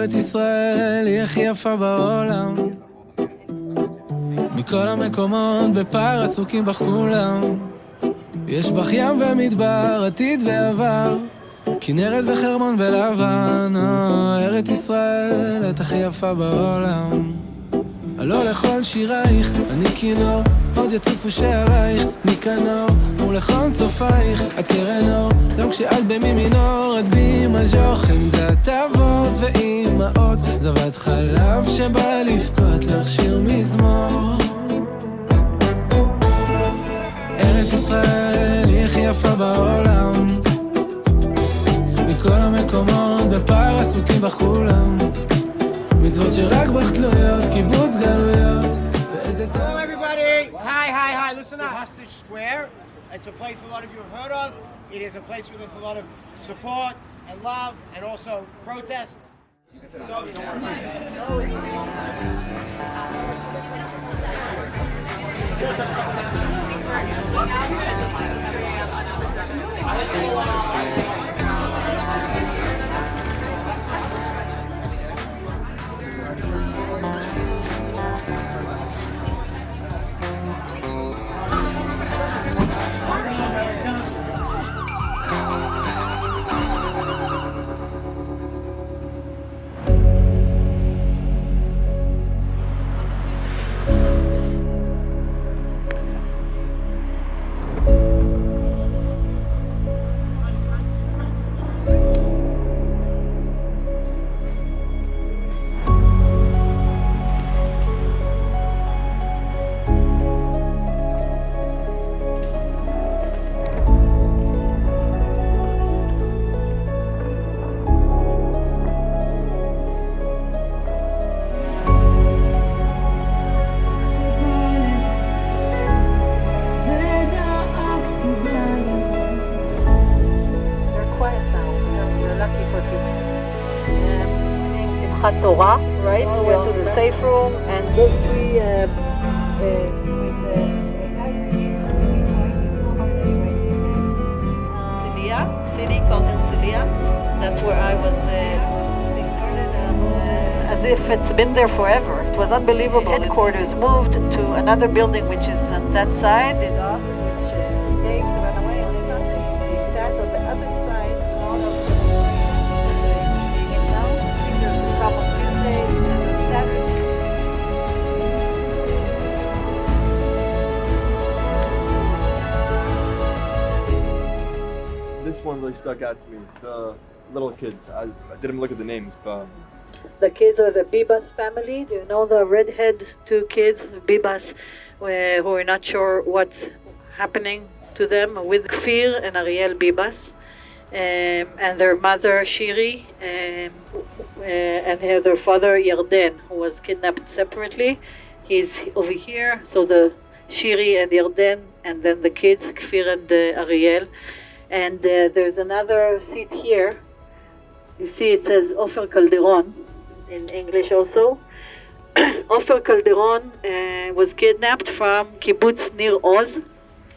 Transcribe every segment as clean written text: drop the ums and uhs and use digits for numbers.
ארץ ישראל היא הכי יפה בעולם. מכל המקומות בפער עסוקים בך כולם. יש בך ים ומדבר, עתיד ועבר, כנרת וחרמון ולבן. ארץ ישראל את הכי יפה בעולם. עלו לכל שירייך, אני כינור, עוד יצופו שערייך, ניקנור, ולכל צופייך, את קרן אור, גם כשאת במי מינור, את בי מז'ור, חמדת אבות ואימהות, זבת חלב שבא לבכות לך שיר מזמור. ארץ ישראל היא הכי יפה בעולם, מכל המקומות בפער עסוקים בך כולם. מצוות שרק בך תלויות, קיבוץ גלויות. Hello everybody! Hi, listen up. Hostage Square. It's a place a lot of you have heard of. It is a place where there's a lot of support and love and also protests. Torah, right? We went to the safe room and those three city called Herzliya. That's where I was. They started as if it's been there forever. It was unbelievable. Headquarters moved to another building which is on that side. It's which escaped, ran away on Sunday. They sat on the other side. All of on Tuesday and on Saturday. This one really stuck out to me. The little kids. I didn't look at the names, but the kids are the Bibas family. Do you know the redhead two kids, Bibas, who are not sure what's happening to them, with Kfir and Ariel Bibas. And their mother Shiri and their father Yarden, who was kidnapped separately. He's over here, so the Shiri and Yarden, and then the kids Kfir and Ariel. And there's another seat here. You see it says Ofer Calderon in English also. Ofer Calderon was kidnapped from Kibbutz Nir Oz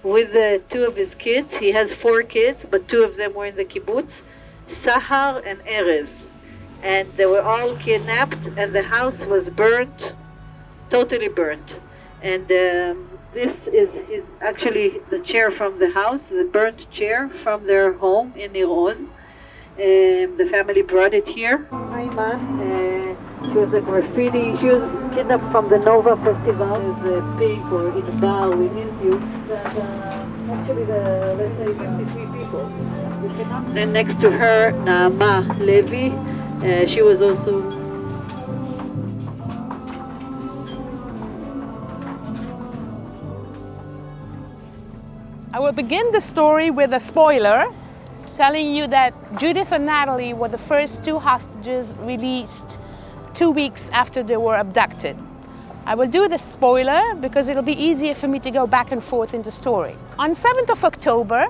with two of his kids. He has 4 kids, but 2 of them were in the kibbutz, Sahar and Erez. And they were all kidnapped, and the house was burnt, totally burnt. And this is actually the chair from the house, the burnt chair from their home in Nir Oz. The family brought it here. Ayman, she was a graffiti. She was kidnapped from the Nova Festival. As a pig or in a bar, we miss you. Actually, let's say 53 people. Then next to her, Naama Levi. She was also. I will begin the story with a spoiler, telling you that Judith and Natalie were the first 2 hostages released 2 weeks after they were abducted. I will do the spoiler because it'll be easier for me to go back and forth in the story. On 7th of October,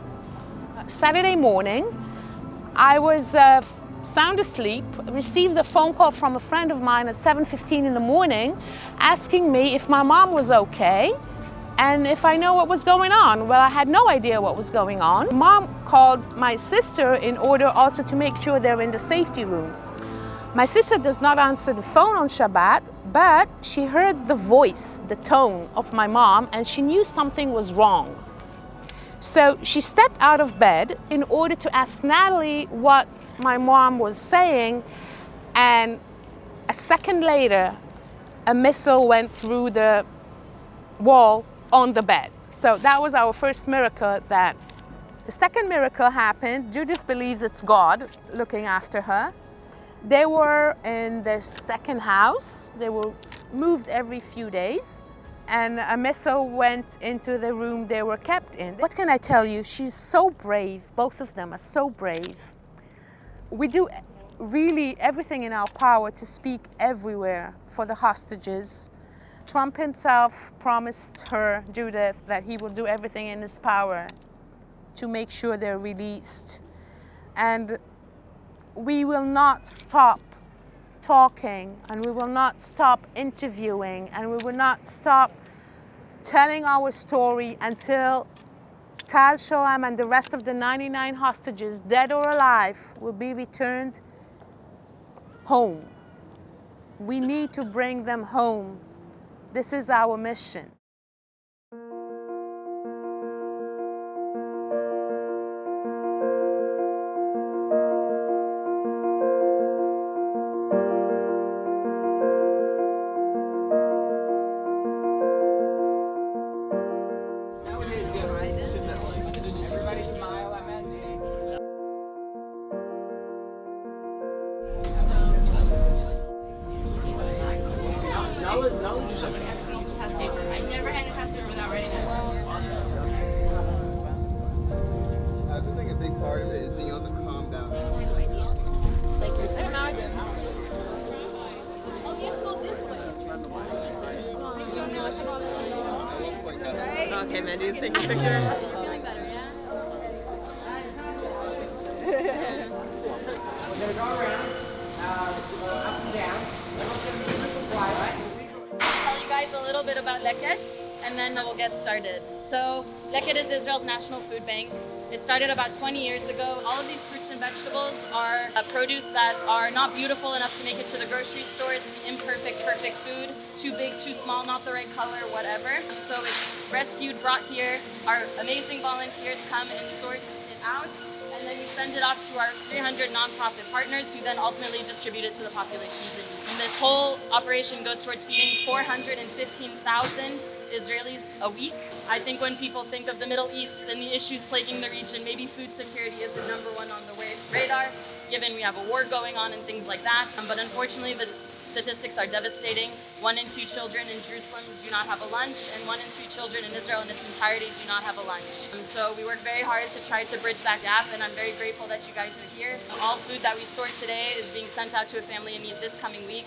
Saturday morning, I was sound asleep, received a phone call from a friend of mine at 7:15 in the morning asking me if my mom was okay and if I know what was going on. Well, I had no idea what was going on. Mom called my sister in order also to make sure they're in the safety room. My sister does not answer the phone on Shabbat, but she heard the voice, the tone of my mom, and she knew something was wrong. So she stepped out of bed in order to ask Natalie what my mom was saying, and a second later, a missile went through the wall on the bed. So that was our first miracle. That the second miracle happened. Judith believes it's God looking after her. They were in their second house. They were moved every few days, and a missile went into the room they were kept in. What can I tell you? She's so brave. Both of them are so brave. We do really everything in our power to speak everywhere for the hostages. Trump himself promised her, Judith, that he will do everything in his power to make sure they're released. And we will not stop talking, and we will not stop interviewing, and we will not stop telling our story until Tal Shoam and the rest of the 99 hostages, dead or alive, will be returned home. We need to bring them home. This is our mission. Everybody smile, I'm at the Test paper. I never had a test paper without writing it. I think a big part of it is being able to calm down. Okay, Mandy's taking a picture. Feeling better, yeah? We're going to go around, up and down. I'll tell you guys a little bit about Leket, and then we'll get started. So Leket is Israel's national food bank. It started about 20 years ago. All of these fruits and vegetables are produce that are not beautiful enough to make it to the grocery store. It's the imperfect, perfect food. Too big, too small, not the right color, whatever. So it's rescued, brought here. Our amazing volunteers come and sort it out. And then we send it off to our 300 nonprofit partners, who then ultimately distribute it to the populations in need. And this whole operation goes towards feeding 415,000 Israelis a week. I think when people think of the Middle East and the issues plaguing the region, maybe food security is the number one on the radar, given we have a war going on and things like that. But unfortunately, the statistics are devastating. 1 in 2 children in Jerusalem do not have a lunch, and 1 in 3 children in Israel in its entirety do not have a lunch. So we work very hard to try to bridge that gap, and I'm very grateful that you guys are here. All food that we sort today is being sent out to a family in need this coming week.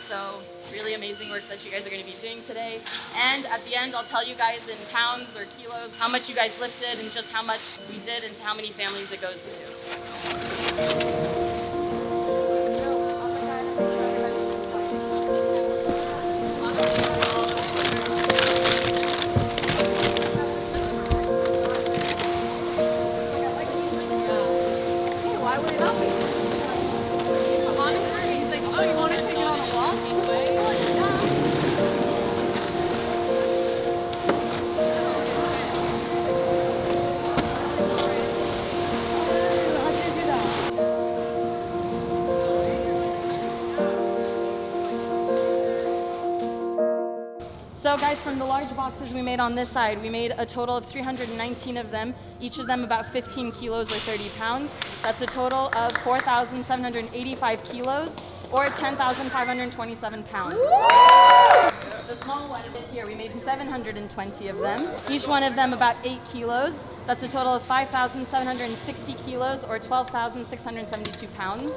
So really amazing work that you guys are going to be doing today. And at the end, I'll tell you guys in pounds or kilos how much you guys lifted and just how much we did and to how many families it goes to. So guys, from the large boxes we made on this side, we made a total of 319 of them, each of them about 15 kilos or 30 pounds. That's a total of 4,785 kilos or 10,527 pounds. The small one is here. We made 720 of them, each one of them about 8 kilos. That's a total of 5,760 kilos or 12,672 pounds.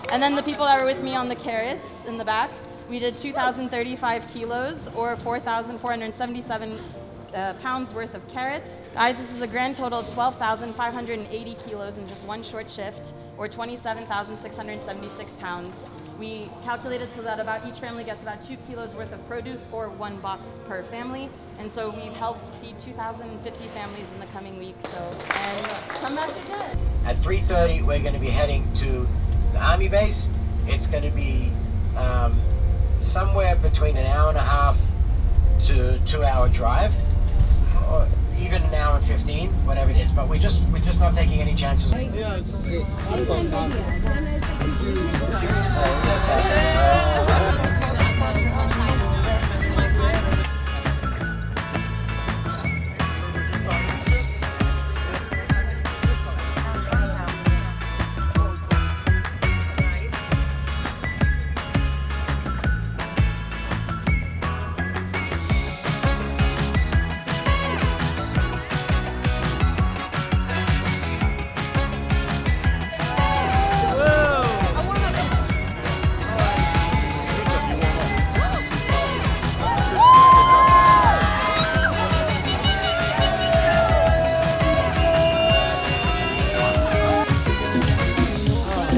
And then the people that were with me on the carrots in the back, we did 2,035 kilos or 4,477 pounds worth of carrots. Guys, this is a grand total of 12,580 kilos in just one short shift or 27,676 pounds. We calculated so that about each family gets about 2 kilos worth of produce or 1 box per family. And so we've helped feed 2,050 families in the coming week. And come back again. At 3:30, we're going to be heading to the Army base. It's going to be somewhere between an hour and a half to 2-hour drive, or even an hour and 15, whatever it is. But we're just not taking any chances.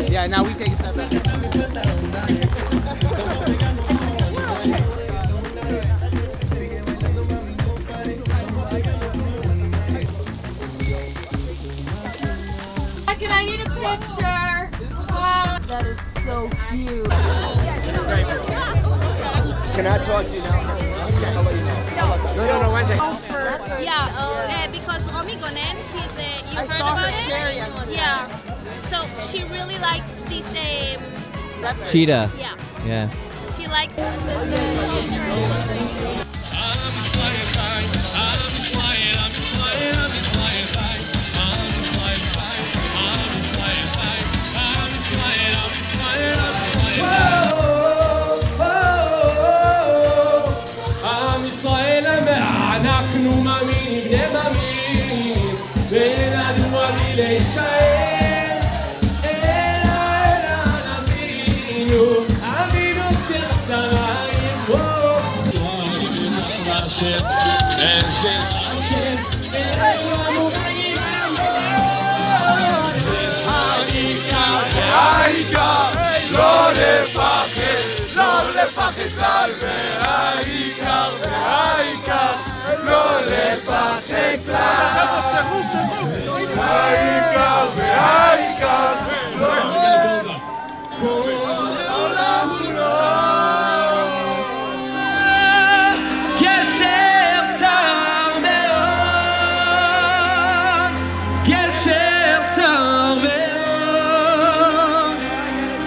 Yeah, now we take a step back. Can I need a picture? That is so cute. Can I talk to you now? I'll let you know. No, one second. Yeah, because Romy Gonen, you heard about it? Yeah. So she really likes this Cheetah. Yeah. Yeah. She likes אנחנו מאמינים בני מאמינים ונדעו אבי להישאר אלא אבינו אבינו של השמיים השם איזה השם איזה המובעים העיקר לא לפחד לא לפחד כלל והעיקר לא לפחד כלל העיקר כל העולם כולו גשר צר מאוד גשר צר מאוד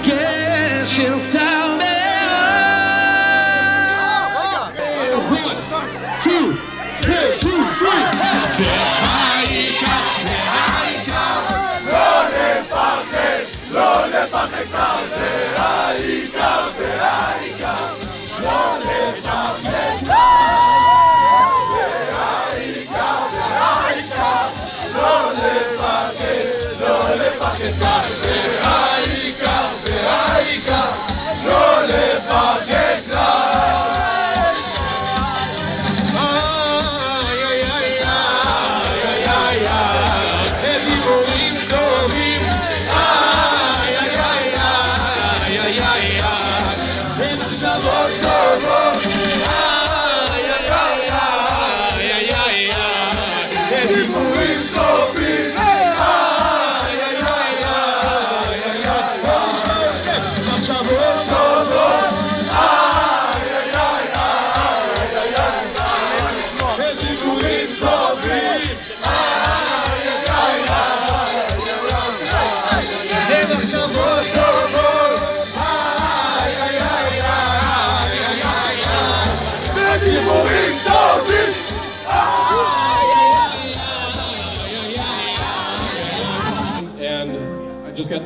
גשר צר מאוד 1, 2, 3 והעיקר לא לפחד כלל והעיקר לא לפחד לא לפחד כלל והעיקר לא לפחד כלל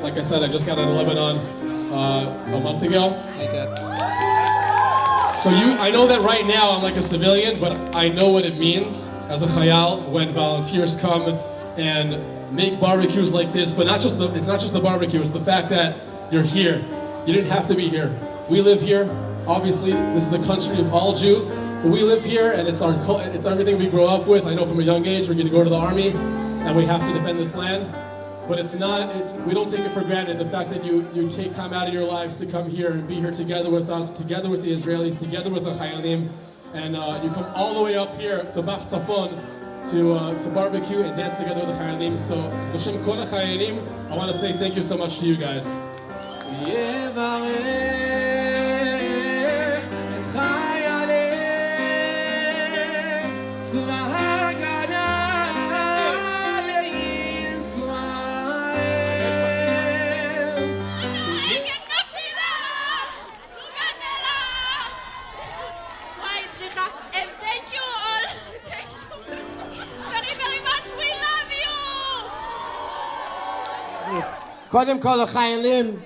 Like I said, I just got out of Lebanon a month ago. So I know that right now I'm like a civilian, but I know what it means as a chayal when volunteers come and make barbecues like this. But it's not just the barbecue, it's the fact that you're here. You didn't have to be here. We live here. Obviously, this is the country of all Jews, but we live here and it's everything we grow up with. I know from a young age we're going to go to the army and we have to defend this land. But we don't take it for granted, the fact that you take time out of your lives to come here and be here together with us, together with the Israelis, together with the Chayalim, and you come all the way up here to Baf Tzafon to barbecue and dance together with the Chayalim. So, B'Shem Kol HaChayalim, I want to say thank you so much to you guys. יברך את חיילי צבא ההגנה לישראל. And thank you all. Thank you very, very much. We love you. קודם כל החיילים,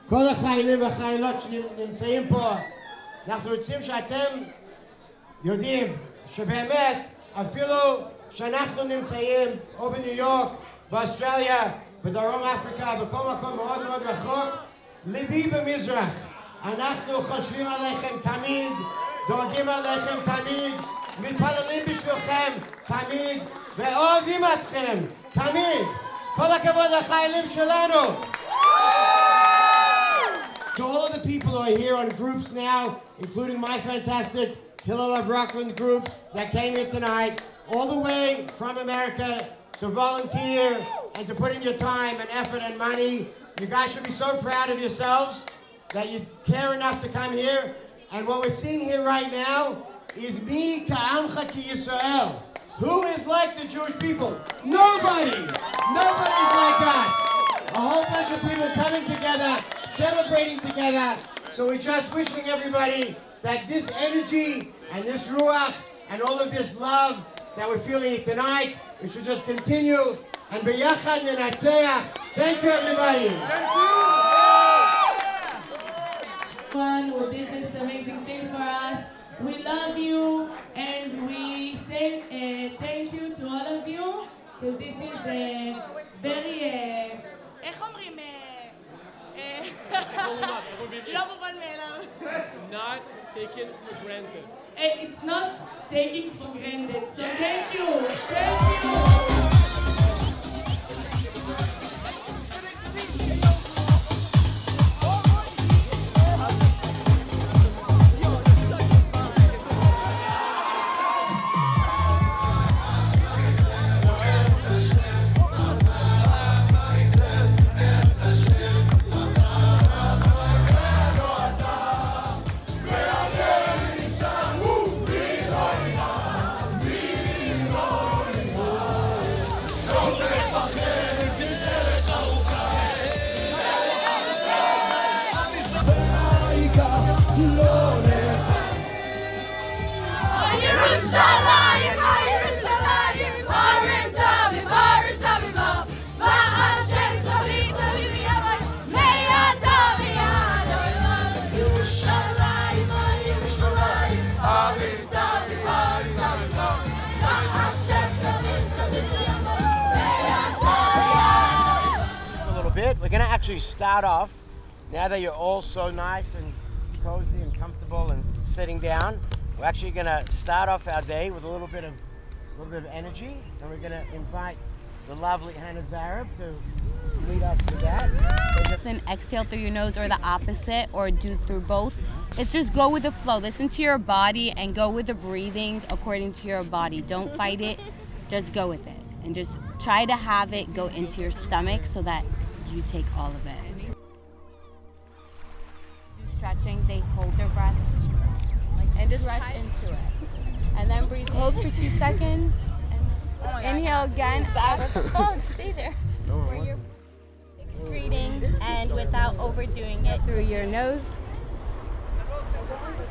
כל החיילים והחיילות שנמצאים פה, אנחנו רוצים שאתם יודעים שבאמת אפילו שאנחנו נמצאים או בניו יורק, באוסטרליה, בדרום אפריקה, בכל מקום מאוד מאוד רחוק, ליבי במזרח. אנחנו חושבים עליכם תמיד, דואגים עליכם תמיד, מתפללים בשבילכם תמיד, ואוהבים אתכם תמיד. כל הכבוד לחיילים שלנו. To all of the people who are here on groups now, including my fantastic Hillel of Rockland group that came here tonight, all the way from America to volunteer and to put in your time and effort and money. You guys should be so proud of yourselves that you care enough to come here. And what we're seeing here right now is Mi Ka'amcha Ki Yisrael. Who is like the Jewish people? Nobody! Nobody's like us! A whole bunch of people coming together, celebrating together. So we're just wishing everybody that this energy and this ruach and all of this love that we're feeling tonight, it should just continue. And b'yachad nenatzeach. Thank you, everybody. Thank you. Everyone who did this amazing thing for us. We love you and we say thank you to all of you because this is very איך אומרים? לא מובן מאליו. Not taken for granted. It's not taken for granted. So thank you. Thank you. We're going to actually start off, now that you're all so nice and cozy and comfortable and sitting down, we're actually going to start off our day with a little bit of energy, and we're going to invite the lovely Hannah Zareb to lead us to that. Then exhale through your nose or the opposite, or do through both. It's just go with the flow. Listen to your body and go with the breathing according to your body. Don't fight it, just go with it. And just try to have it go into your stomach so that you take all of it. Stretching, they hold their breath and just stretch into it. And then breathe, hold for 2 seconds. And inhale again. Oh, stay there. Where you're excreting and without overdoing it through your nose.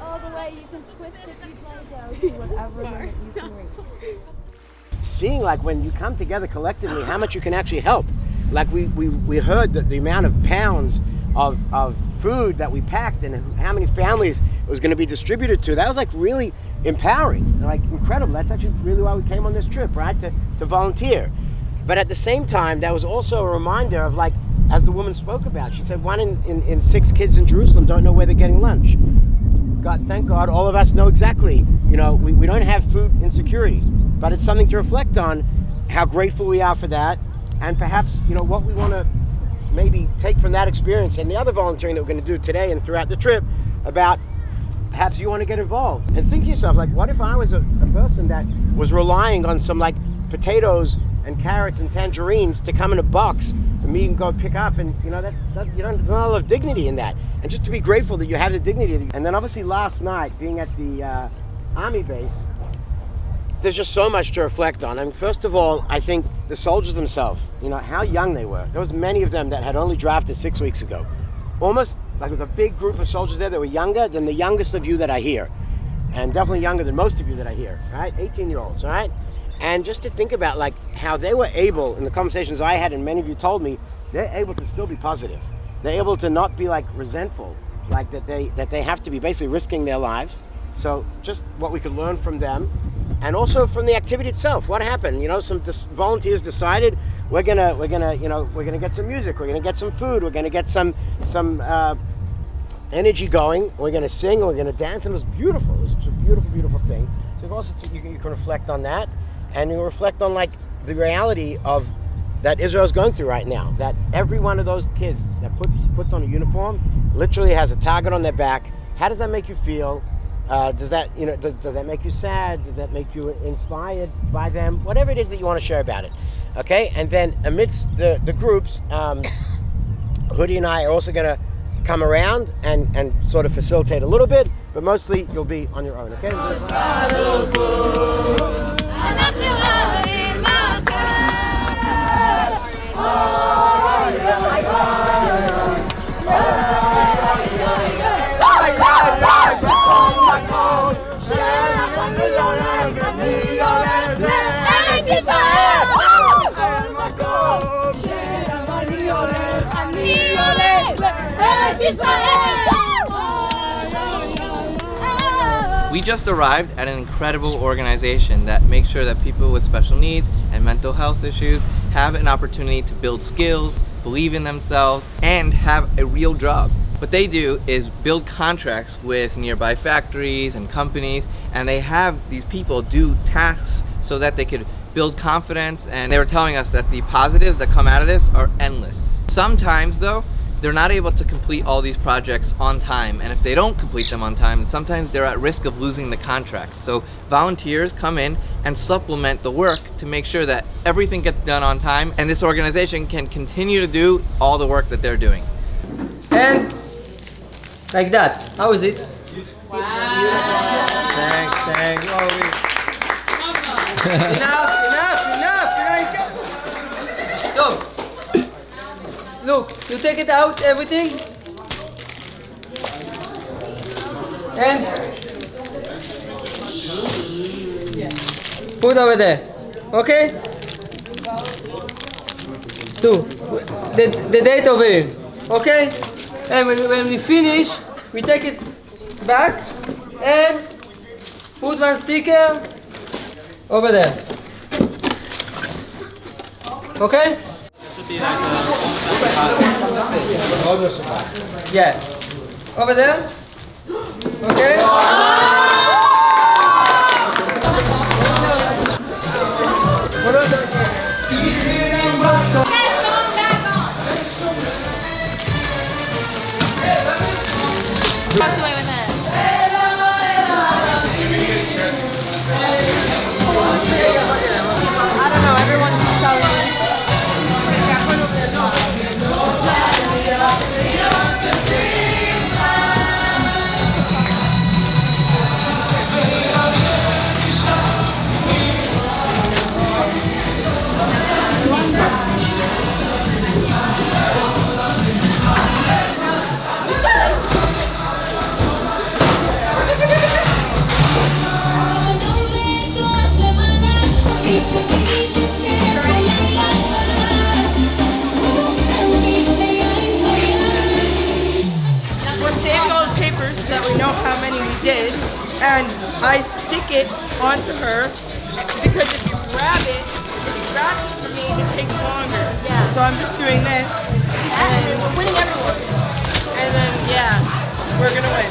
All the way, you can twist if you'd like down to whatever limit you can reach. Seeing like when you come together collectively, how much you can actually help. Like we heard that the amount of pounds of food that we packed and how many families it was going to be distributed to. That was like really empowering, like incredible. That's actually really why we came on this trip, right? To volunteer. But at the same time, that was also a reminder of, like, as the woman spoke about, she said 1 in 6 kids in Jerusalem don't know where they're getting lunch. God, thank God, all of us know exactly, you know, we don't have food insecurity, but it's something to reflect on how grateful we are for that. And perhaps, you know, what we want to maybe take from that experience and the other volunteering that we're going to do today and throughout the trip about perhaps you want to get involved. And think to yourself, like, what if I was a person that was relying on some, like, potatoes and carrots and tangerines to come in a box me can go pick up, and you know that you know, there's not a lot of dignity in that, and just to be grateful that you have the dignity. And then obviously last night, being at the army base, there's just so much to reflect on. I mean, first of all, I think the soldiers themselves, you know, how young they were. There was many of them that had only drafted 6 weeks ago. Almost like there was a big group of soldiers there that were younger than the youngest of you that I hear. And definitely younger than most of you that I hear, right? 18-year-olds, all right? And just to think about like how they were able, in the conversations I had and many of you told me, they're able to still be positive. They're able to not be like resentful, like that they have to be basically risking their lives. So just what we could learn from them, and also from the activity itself. What happened? You know, some volunteers decided we're gonna get some music, we're gonna get some food, we're gonna get some energy going. We're gonna sing, we're gonna dance, and it was beautiful. It was such a beautiful, beautiful thing. So also you can reflect on that, and you reflect on like the reality of that Israel's going through right now. That every one of those kids that puts on a uniform literally has a target on their back. How does that make you feel? Does that make you sad? Does that make you inspired by them? Whatever it is that you want to share about it, okay? And then amidst the groups, Hoodie and I are also going to come around and sort of facilitate a little bit, but mostly you'll be on your own, okay? We just arrived at an incredible organization that makes sure that people with special needs and mental health issues have an opportunity to build skills, believe in themselves, and have a real job. What they do is build contracts with nearby factories and companies, and they have these people do tasks so that they could build confidence, and they were telling us that the positives that come out of this are endless. Sometimes though, they're not able to complete all these projects on time, and if they don't complete them on time, sometimes they're at risk of losing the contracts. So volunteers come in and supplement the work to make sure that everything gets done on time, and this organization can continue to do all the work that they're doing. And like that. How is it? Wow. Thanks. Enough. So, look, you take it out, everything. And put over there. Okay? So, the date over here. Okay? And when we finish, we take it back and put one sticker over there. Okay? Yeah. Over there. Okay? Walked away with it. I don't know, everyone's telling me. And I stick it onto her because if you grab it for me, it takes longer. Yeah. So I'm just doing this. And we're winning everyone. And then, yeah, we're gonna win.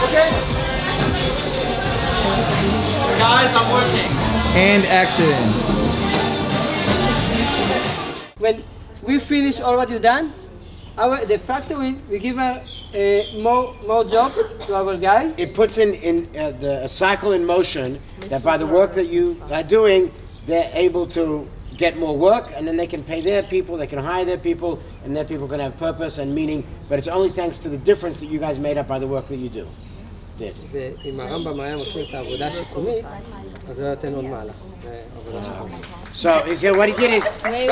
Okay? Guys, I'm working. And action. When we finish all what you done, the factory, we give more job to our guy. It puts in a cycle in motion that by the work that you are doing, they're able to get more work, and then they can pay their people, they can hire their people, and their people can have purpose and meaning, but it's only thanks to the difference that you guys made up by the work that you do. ואם הרמב"ם היה מכיר את העבודה השיקומית, אז הוא היה נותן עוד מעלה. So, what he did is... Wait.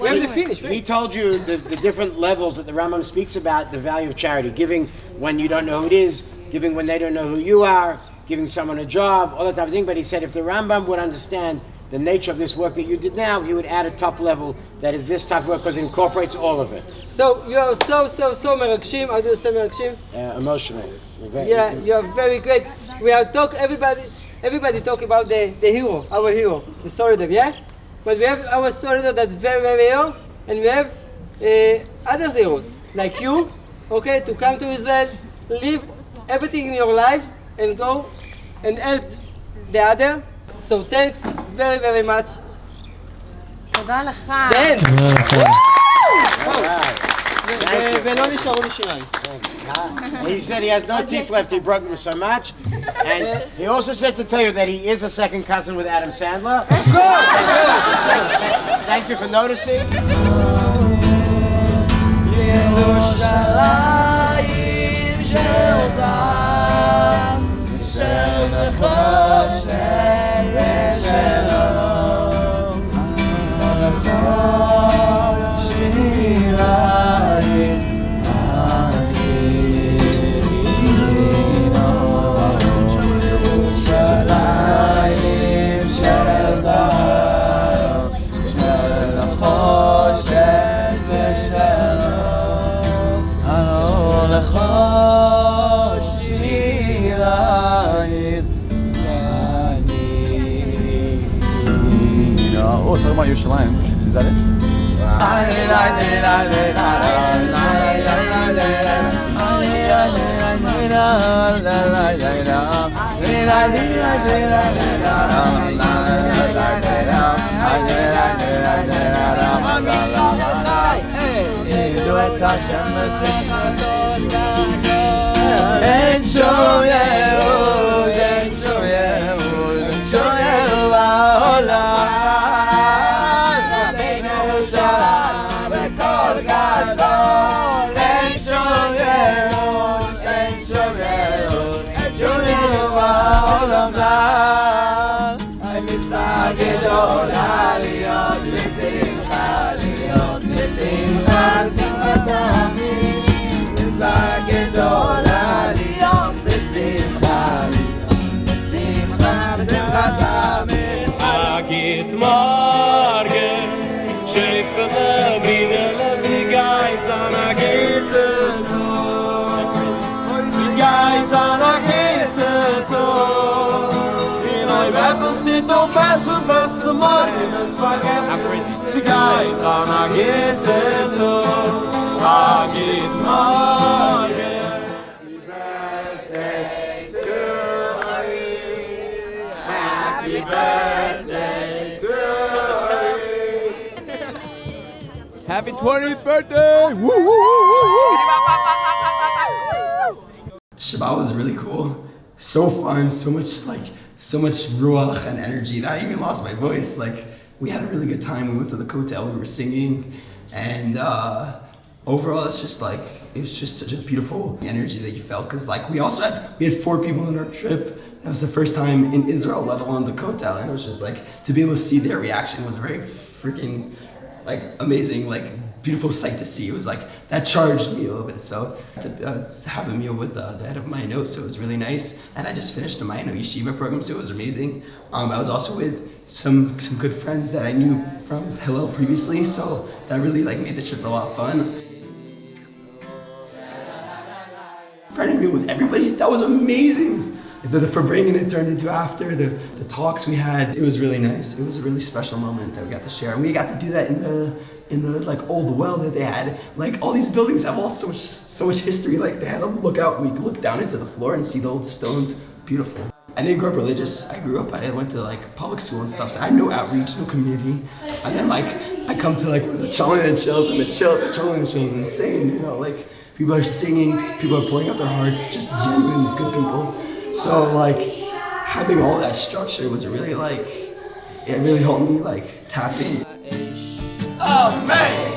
We have to finish. He told you the different levels that the Rambam speaks about the value of charity. Giving when you don't know who it is, giving when they don't know who you are, giving someone a job, all that type of thing. But he said if the Rambam would understand the nature of this work that you did now, he would add a top level that is this type of work because it incorporates all of it. So you are so מרגשים. How do you say מרגשים? Emotional. Yeah, you are very great. We are everybody talk about the hero, our hero, the Solidarity, yeah? But we have our Solidarity that's very, very hero, and we have other heroes, like you, okay, to come to Israel, leave everything in your life, and go and help the other. So thanks very, very much. תודה לך. ולא נשארו לי שיניים. He said he has no teeth left, he broke them so much. And he also said to tell you that he is a second cousin with Adam Sandler. Of course! Thank you for noticing. Oh, talking about Yerushalayim. Is that it? Happy 20th birthday! Woo, woo, woo, woo. Shabbat was really cool. So fun, so much ruach and energy that I even lost my voice. Like, we had a really good time. We went to the kotel, we were singing, and overall it was just such a beautiful energy that you felt, because like we had 4 people on our trip. That was the first time in Israel, let alone the kotel, and it was just like, to be able to see their reaction was very freaking like amazing, like beautiful sight to see. It was like, that charged me a little bit. So to have a meal with the head of Ma'ayanot, so it was really nice. And I just finished the Ma'ayanot Yeshiva program, so it was amazing. I was also with some good friends that I knew from Hillel previously, so that really like made the trip a lot of fun. Friday meal with everybody, that was amazing. The Farbrengen it turned into after, the talks we had, it was really nice. It was a really special moment that we got to share. And we got to do that in the like old well that they had. Like, all these buildings have all so much history. Like, they had a lookout, we could look down into the floor and see the old stones. Beautiful. I didn't grow up religious. I went to like public school and stuff, so I had no outreach, no community. And then like I come to like the Cholin and Chills, and the Cholin and Chills is insane. You know, like people are singing, people are pouring out their hearts, just genuine good people. So like having all that structure was really like, it really helped me like tap in. Oh man!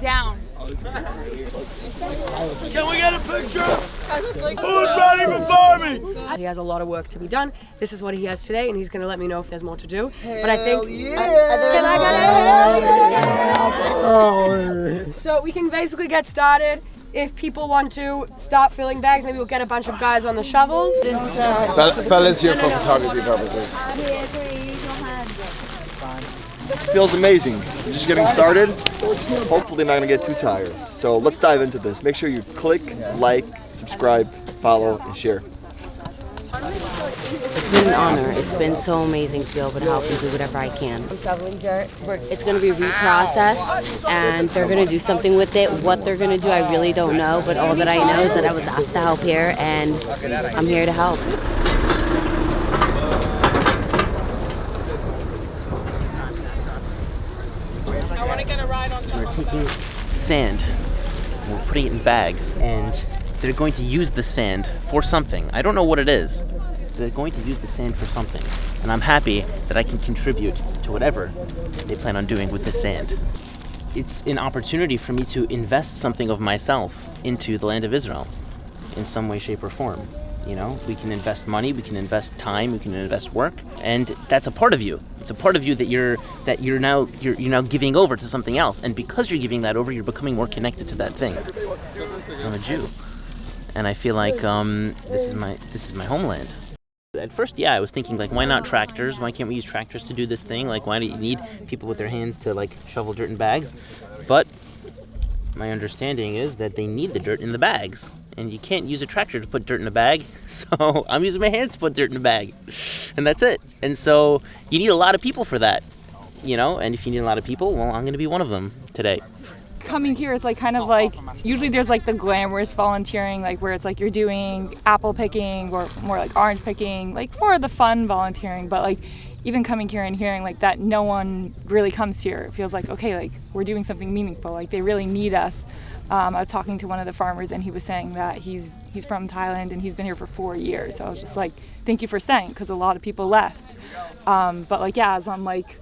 Down. Can we get a picture? Who's ready before me? He has a lot of work to be done. This is what he has today, and he's going to let me know if there's more to do. But I think... So we can basically get started. If people want to start filling bags, maybe we'll get a bunch of guys on the shovels. Fellas here for photography purposes. Feels amazing. We're just getting started. Hopefully not gonna get too tired. So let's dive into this. Make sure you click, like, subscribe, follow, and share. It's been an honor. It's been so amazing to be able to help and do whatever I can. I'm shoveling dirt. It's going to be reprocessed, and they're going to do something with it. What they're going to do, I really don't know, but all that I know is that I was asked to help here, and I'm here to help. I want to get a ride on top. We're taking sand, and we're putting it in bags, and they're going to use the sand for something. I don't know what it is. They're going to use the sand for something. And I'm happy that I can contribute to whatever they plan on doing with this sand. It's an opportunity for me to invest something of myself into the land of Israel in some way, shape, or form. You know, we can invest money, we can invest time, we can invest work, and that's a part of you. It's a part of you that you're now giving over to something else. And because you're giving that over, you're becoming more connected to that thing. Because I'm a Jew. And I feel like this is my homeland. At first, yeah, I was thinking, like, why not tractors? Why can't we use tractors to do this thing? Like, why do you need people with their hands to, like, shovel dirt in bags? But my understanding is that they need the dirt in the bags. And you can't use a tractor to put dirt in a bag. So I'm using my hands to put dirt in a bag. And that's it. And so you need a lot of people for that, you know? And if you need a lot of people, well, I'm going to be one of them today. coming here, it's like kind of like, usually there's like the glamorous volunteering, like where it's like you're doing apple picking or more like orange picking, like more of the fun volunteering. But like even coming here and hearing like that no one really comes here, it feels like, okay, like we're doing something meaningful, like they really need us. I was talking to one of the farmers and he was saying that he's from Thailand and he's been here for 4 years. So I was just like, thank you for staying, because a lot of people left. But like, yeah, as I'm like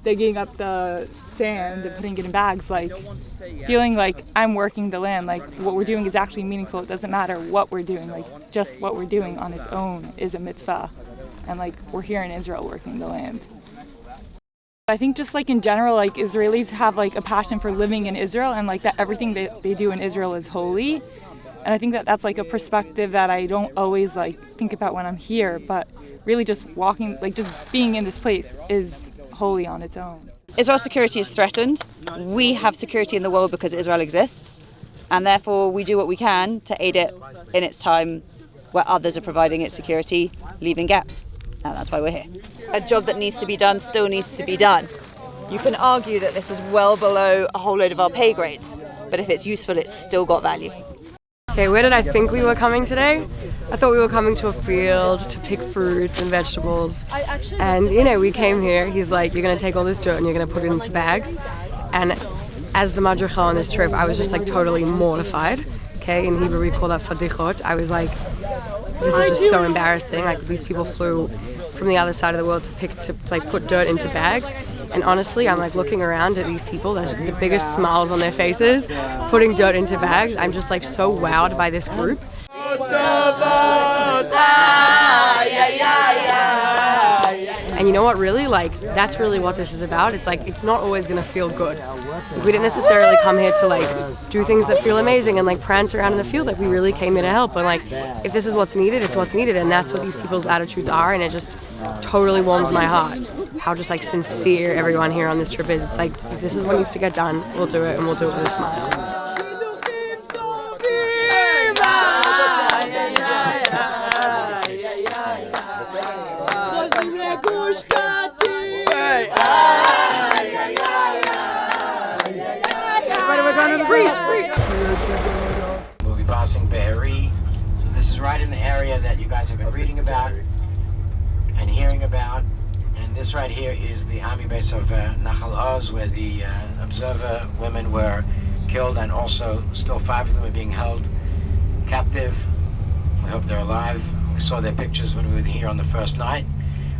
digging up the sand and putting it in bags, like feeling like I'm working the land, like what we're doing is actually meaningful. It doesn't matter what we're doing, like just what we're doing on its own is a mitzvah. And like we're here in Israel working the land. I think just like in general, like Israelis have like a passion for living in Israel, and like that everything that they do in Israel is holy. And I think that that's like a perspective that I don't always like think about when I'm here, but really just walking, like just being in this place is holy on its own. Israel's security is threatened. We have security in the world because Israel exists, and therefore we do what we can to aid it in its time where others are providing its security, leaving gaps. And that's why we're here. A job that needs to be done still needs to be done. You can argue that this is well below a whole load of our pay grades, but if it's useful, it's still got value. Okay, where did I think we were coming today? I thought we were coming to a field to pick fruits and vegetables. And you know, we came here, he's like, you're gonna take all this dirt and you're gonna put it into bags. And as the madricha on this trip, I was just like totally mortified. Okay, in Hebrew we call that fadichot. I was like, this is just so embarrassing. Like these people flew from the other side of the world to like put dirt into bags. And honestly, I'm like looking around at these people, there's the biggest smiles on their faces, putting dirt into bags. I'm just like so wowed by this group. And you know what, really, like, that's really what this is about. It's like, it's not always gonna feel good. We didn't necessarily come here to like do things that feel amazing and like prance around in the field. Like we really came here to help. But like, if this is what's needed, it's what's needed. And that's what these people's attitudes are. And it just totally warms my heart how just like sincere everyone here on this trip is. It's like, if this is what needs to get done, we'll do it, and we'll do it with a smile. We'll be passing Be'eri. So this is right in the area that you guys have been reading about and hearing about. And this right here is the army base of Nachal Oz, where the observer women were killed, and also still 5 of them are being held captive. We hope they're alive. We saw their pictures when we were here on the first night,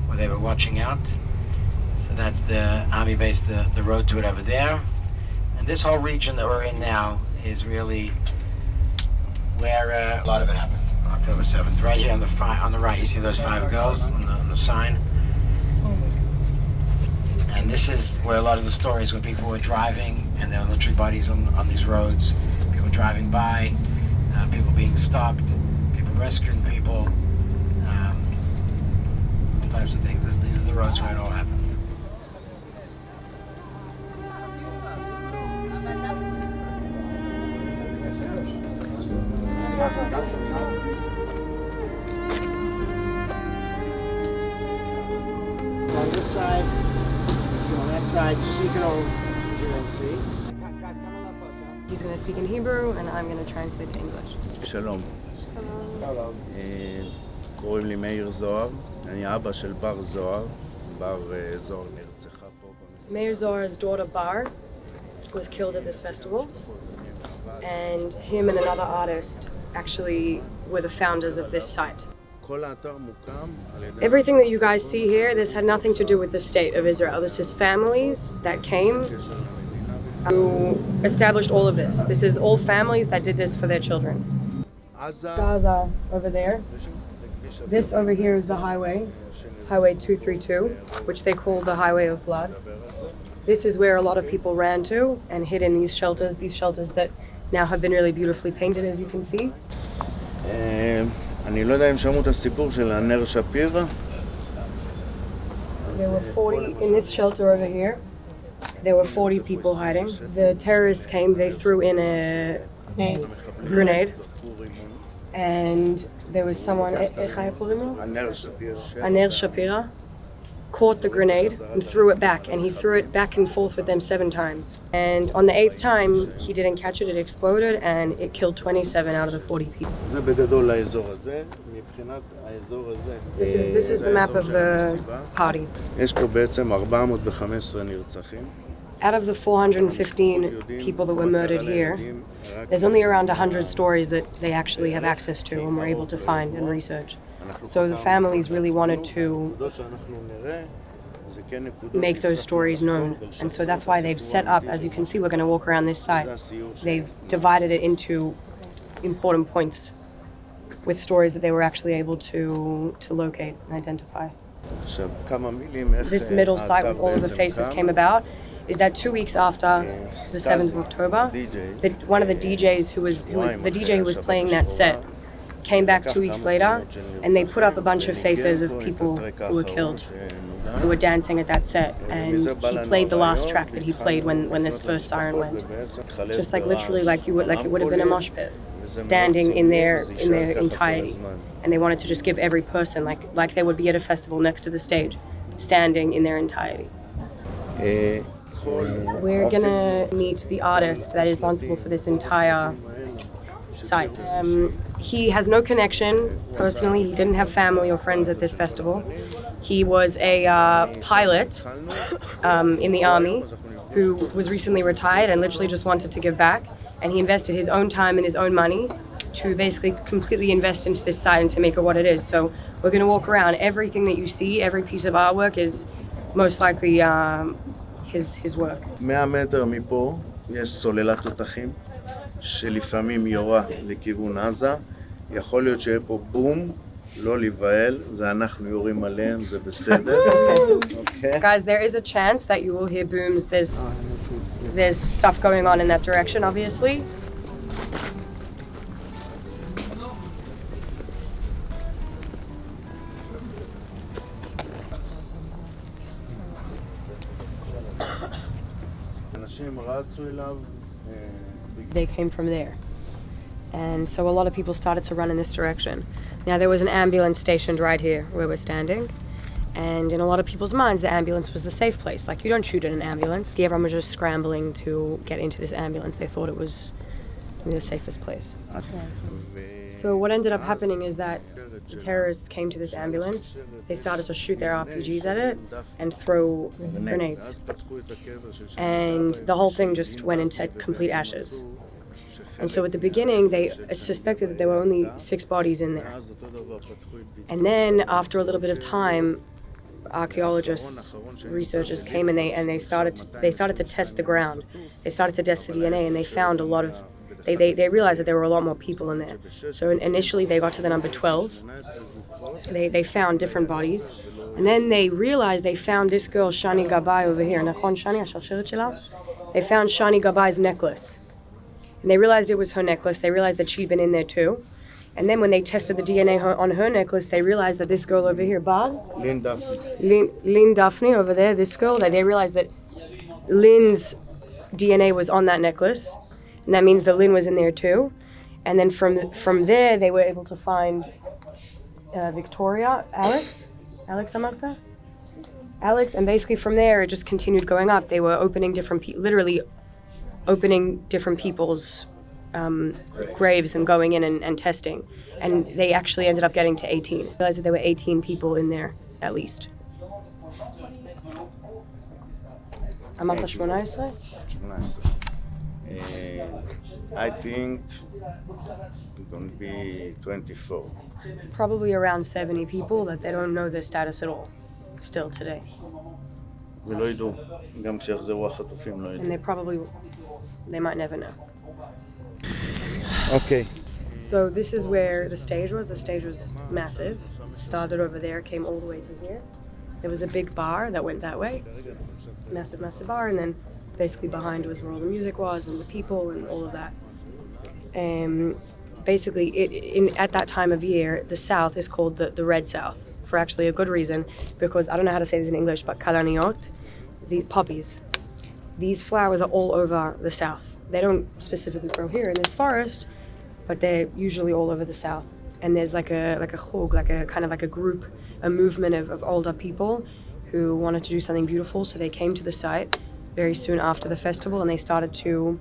where they were watching out. So that's the army base, the road to it over there. And this whole region that we're in now is really where a lot of it happened. October 7th, right here on the right, you see those 5 girls on the sign. And this is where a lot of the stories, when people were driving and there were literally bodies on these roads, people driving by, people being stopped, people rescuing people, all types of things. These are the roads where it all happened. On this side, on that side, so you can all hear and see. He's going to speak in Hebrew and I'm going to translate to English. שלום. קוראים לי מאיר זוהר, אני אבא של בר זוהר. בר זוהר נרצחה פה במסיבה. Meir Zohar's daughter Bar was killed at this festival, and him and another artist actually were the founders of this site. Everything that you guys see here, this had nothing to do with the state of Israel. This is families that came who established all of this. This is all families that did this for their children. Gaza over there. This over here is the highway, Highway 232, which they call the Highway of Blood. This is where a lot of people ran to and hid in these shelters that now have been really beautifully painted, as you can see. אני לא יודע אם שמעו את הסיפור של הנר שפירא. There were 40 in this shelter over here. There were 40 people hiding. The terrorists came, they threw in a grenade. And there was someone, Aner Shapira, caught the grenade and threw it back, and he threw it back and forth with them 7 times. And on the 8th time, he didn't catch it, it exploded, and it killed 27 out of the 40 people. This is the map of the party. Out of the 415 people that were murdered here, there's only around 100 stories that they actually have access to and were able to find and research. So the families really wanted to make those stories known. And so that's why they've set up, as you can see, we're going to walk around this site, they've divided it into important points with stories that they were actually able to locate and identify. This middle site with all of the faces came about is that 2 weeks after the 7th of October, one of the DJs who was the DJ who was playing that set came back 2 weeks later, and they put up a bunch of faces of people who were killed, who were dancing at that set, and he played the last track that he played when this first siren went, just like literally like it would have been a mosh pit, standing in their entirety, and they wanted to just give every person like they would be at a festival next to the stage, standing in their entirety. We're gonna meet the artist that is responsible for this entire site. He has no connection personally. He didn't have family or friends at this festival. He was a pilot in the army who was recently retired and literally just wanted to give back. And he invested his own time and his own money to basically completely invest into this site and to make it what it is. So we're going to walk around. Everything that you see, every piece of artwork is most likely his work. 100 מטר מפה יש סוללת תותחים שלפעמים יורה לכיוון עזה. יכול להיות שיהיה פה בום, לא להיבהל, זה אנחנו יורים עליהם, זה בסדר. Okay. Guys, there is a chance that you will hear booms. There's stuff going on in that direction, obviously. They came from there. And so a lot of people started to run in this direction. Now there was an ambulance stationed right here where we're standing. And in a lot of people's minds, the ambulance was the safe place. Like, you don't shoot at an ambulance. Everyone was just scrambling to get into this ambulance. They thought it was the safest place. So what ended up happening is that the terrorists came to this ambulance. They started to shoot their RPGs at it and throw grenades. And the whole thing just went into complete ashes. And so at the beginning, they suspected that there were only 6 bodies in there. And then after a little bit of time, archaeologists, researchers came and they started to test the ground. They started to test the DNA, and they found a lot of. They realized that there were a lot more people in there. So initially they got to the number 12. They found different bodies. And then they realized they found this girl, Shani Gabai, over here. They found Shani Gabai's necklace. And they realized it was her necklace. They realized that she'd been in there too. And then when they tested the DNA on her necklace, they realized that this girl over here, Lynn Daphne. Lynn Daphne over there, this girl, that they realized that Lynn's DNA was on that necklace. And that means that Lynn was in there too. And then from there, they were able to find Victoria, Alex Amarta? Alex, and basically from there, it just continued going up. They were opening literally opening different people's graves and going in and testing. And they actually ended up getting to 18. They realized that there were 18 people in there, at least. אמרת 18? 18. I think it's going to be 24. Probably around 70 people that they don't know their status at all, still today. ולא ידעו, גם כשיחזרו החטופים לא ידעו. And they might never know. Okay. So this is where the stage was. The stage was massive. Started over there, came all the way to here. There was a big bar that went that way. Massive, massive bar, and then basically behind was where all the music was and the people and all of that. Basically, at that time of year, the South is called the Red South, for actually a good reason, because I don't know how to say this in English, but kalaniot, the poppies. These flowers are all over the South. They don't specifically grow here in this forest, but they're usually all over the South. And there's like a chug, like a kind of like a group, a movement of older people who wanted to do something beautiful, so they came to the site very soon after the festival and they started to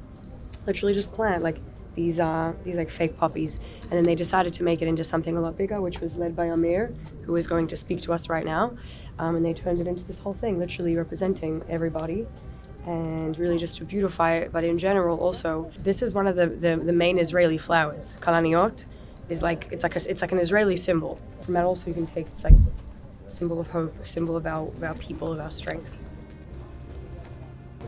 literally just plant like these like fake poppies, and then they decided to make it into something a lot bigger, which was led by Amir, who is going to speak to us right now, and they turned it into this whole thing, literally representing everybody and really just to beautify it. But in general also, this is one of the main Israeli flowers. Kalaniot is like it's like an Israeli symbol. From that also you can take, it's like a symbol of hope, a symbol of our people, of our strength.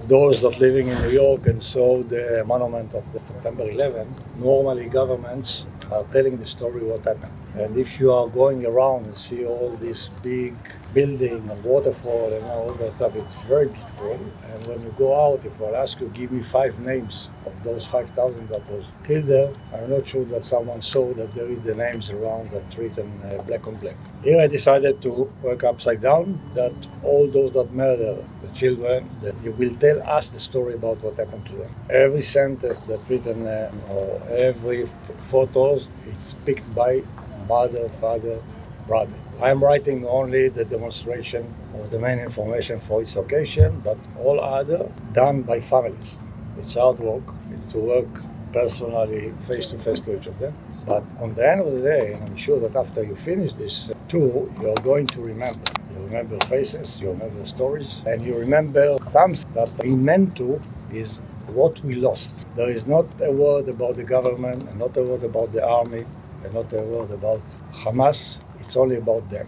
Those that living in New York and saw the monument of the September 11, normally governments are telling the story what happened. And if you are going around and see all this big building and waterfall and all that stuff, it's very beautiful. And when you go out, if I'll ask you, give me 5 names of those 5,000 that was killed there, I'm not sure that someone saw that there is the names around that written black on black. Here I decided to work upside down, that all those that murder the children, that you will tell us the story about what happened to them. Every sentence that's written or every photos, it's picked by mother, father, brother. I'm writing only the demonstration of the main information for its occasion, but all other done by families. It's hard work. It's to work personally, face to face to each of them. But on the end of the day, and I'm sure that after you finish this tour, you're going to remember. You remember faces, you remember stories, and you remember something that we meant to is what we lost. There is not a word about the government, and not a word about the army, and not a word about Hamas. It's only about them.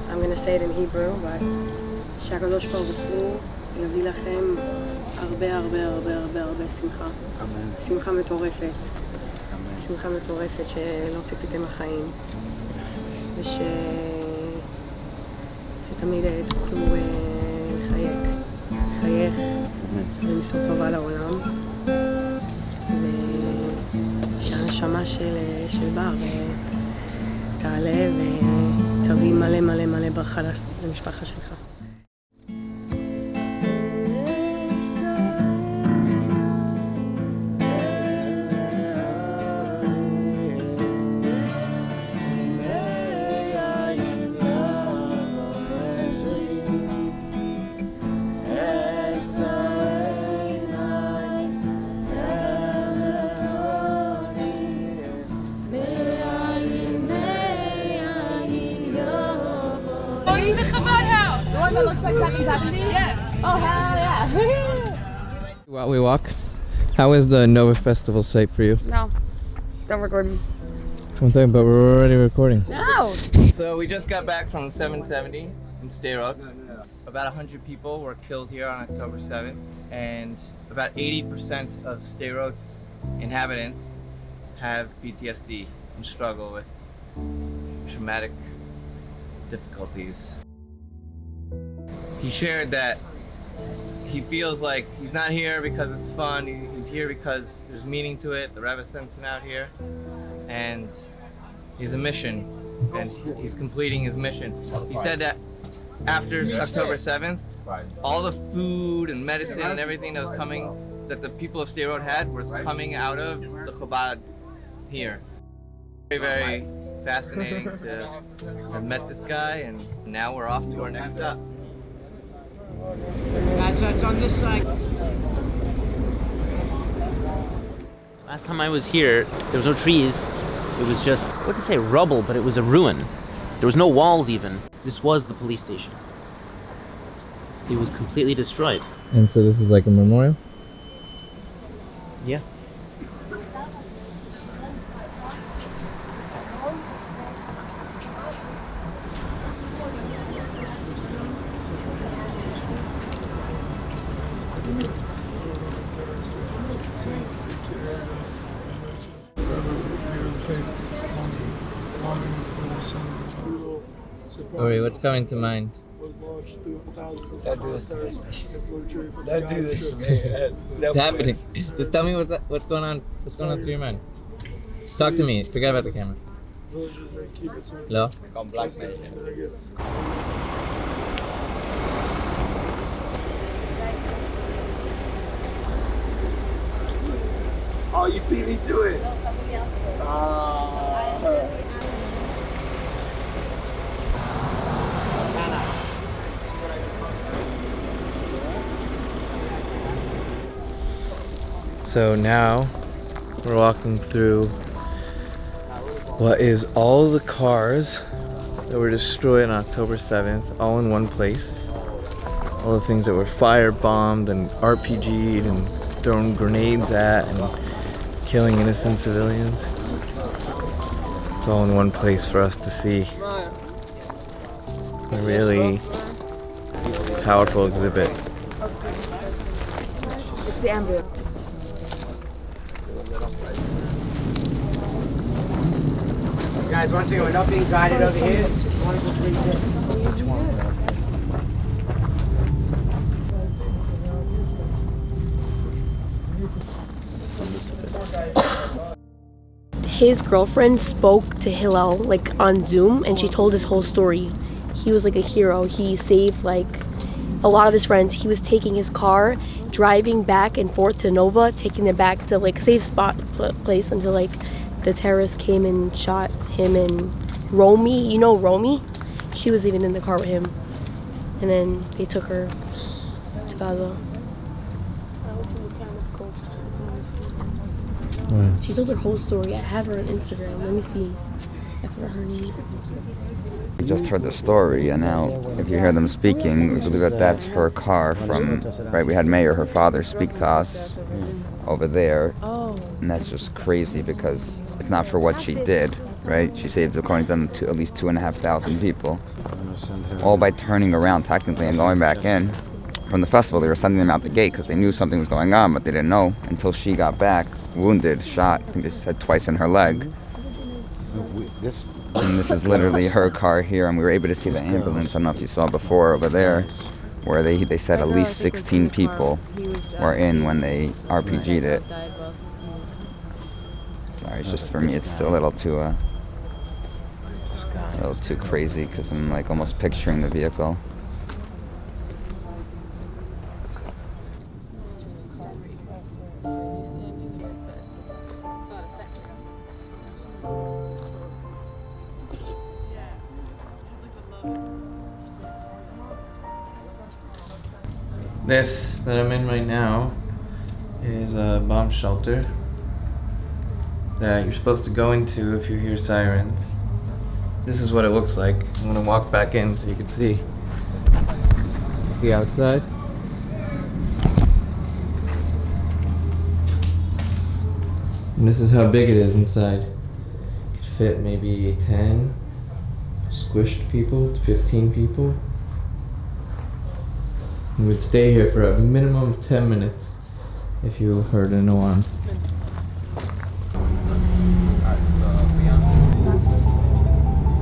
I'm going to say it in Hebrew, but שהקדוש ברוך הוא יביא לכם הרבה הרבה הרבה הרבה הרבה שמחה. שמחה מטורפת. שמחה מטורפת שלא ציפיתם לחיים. שתמיד תוכלו לחייך ולמסור טובה לעולם. ושהנשמה של בר תעלה ותביא מלא מלא מלא ברכה למשפחה שלך. That looks like Tammy's happy? Yes. Oh, hell yeah. While we walk, how is the Nova Festival site for you? No, don't record me. One second, but we're already recording. No! So we just got back from 770 in Sderot. About 100 people were killed here on October 7th, and about 80% of Sderot's inhabitants have PTSD and struggle with traumatic difficulties. He shared that he feels like he's not here because it's fun, he's here because there's meaning to it. The Rebbe sent him out here, and he's a mission, and he's completing his mission. He said that after October 7th, all the food and medicine and everything that was coming, that the people of Sderot had, was coming out of the Chabad here. Very, very fascinating to have met this guy, and now we're off to our next stop. That's on this side. Last time I was here, there was no trees. It was just, I wouldn't say rubble, but it was a ruin. There was no walls even. This was the police station. It was completely destroyed. And so this is like a memorial? Yeah. Ori, what's coming to mind? Don't do this to me. Don't do this to me. What's happening? Just tell me what's going on. What's going on through your mind? Talk to me. Forget about the camera. Hello? Oh, you beat me to it. So now we're walking through what is all the cars that were destroyed on October 7th, all in one place. All the things that were firebombed and RPG'd and thrown grenades at and killing innocent civilians. It's all in one place for us to see. A really powerful exhibit. It's the ambulance. Guys, once again, we're not being guided over here. One, two, three, six. Which one? His girlfriend spoke to Hillel like on Zoom, and she told his whole story. He was like a hero. He saved like a lot of his friends. He was taking his car, driving back and forth to Nova, taking it back to like a safe spot place until like the terrorists came and shot him and Romy. You know Romy? She was even in the car with him. And then they took her to Gaza. She told her whole story. I have her on Instagram. Let me see. I forgot her name. We just heard the story, and now if you hear them speaking, we believe that that's her car from, right, we had Mayor, her father, speak to us over there. And that's just crazy because if not for what she did, right, she saved, according to them, at least 2,500 people. All by turning around technically and going back in. From the festival, they were sending them out the gate because they knew something was going on, but they didn't know until she got back, wounded, shot. I think they said twice in her leg. And this is literally her car here, and we were able to see the ambulance. I don't know if you saw before over there, where they said at least 16 people were in when they RPG'd it. Sorry, it's just for me, it's still a little too crazy because I'm like almost picturing the vehicle. This that I'm in right now is a bomb shelter that you're supposed to go into if you hear sirens. This is what it looks like. I'm gonna walk back in so you can see. The outside. And this is how big it is inside. Could fit maybe 10 squished people, 15 people. We would stay here for a minimum of 10 minutes if you heard an alarm.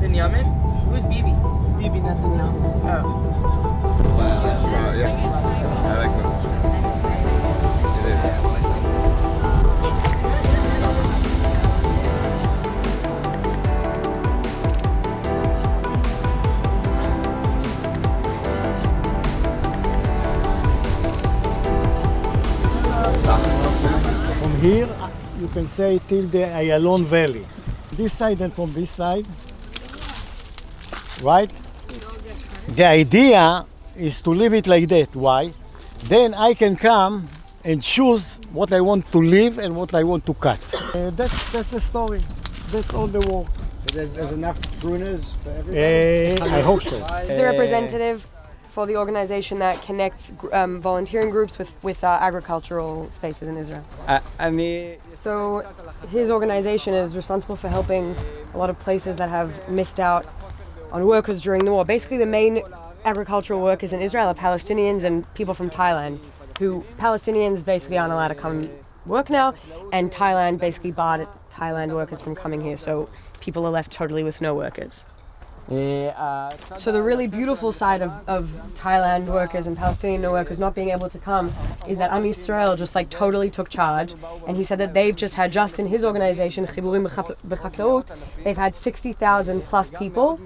Benjamin? Who's Bibi? Bibi Netanyahu. Oh. Wow. Yeah. I like that. It is. From here, you can say till the Ayalon Valley. This side and from this side, right? The idea is to leave it like that. Why? Then I can come and choose what I want to leave and what I want to cut. That's the story. That's all the work. There's enough pruners for everybody? I hope so. Is the representative for the organization that connects volunteering groups with agricultural spaces in Israel. So his organization is responsible for helping a lot of places that have missed out on workers during the war. Basically the main agricultural workers in Israel are Palestinians and people from Thailand, who Palestinians basically aren't allowed to come work now, and Thailand basically barred Thailand workers from coming here, so people are left totally with no workers. So the really beautiful side of Thailand workers and Palestinian workers not being able to come is that Am Yisrael just like totally took charge, and he said that they've just had, just in his organization, Chiburim B'Chaklaut, they've had 60,000 plus people,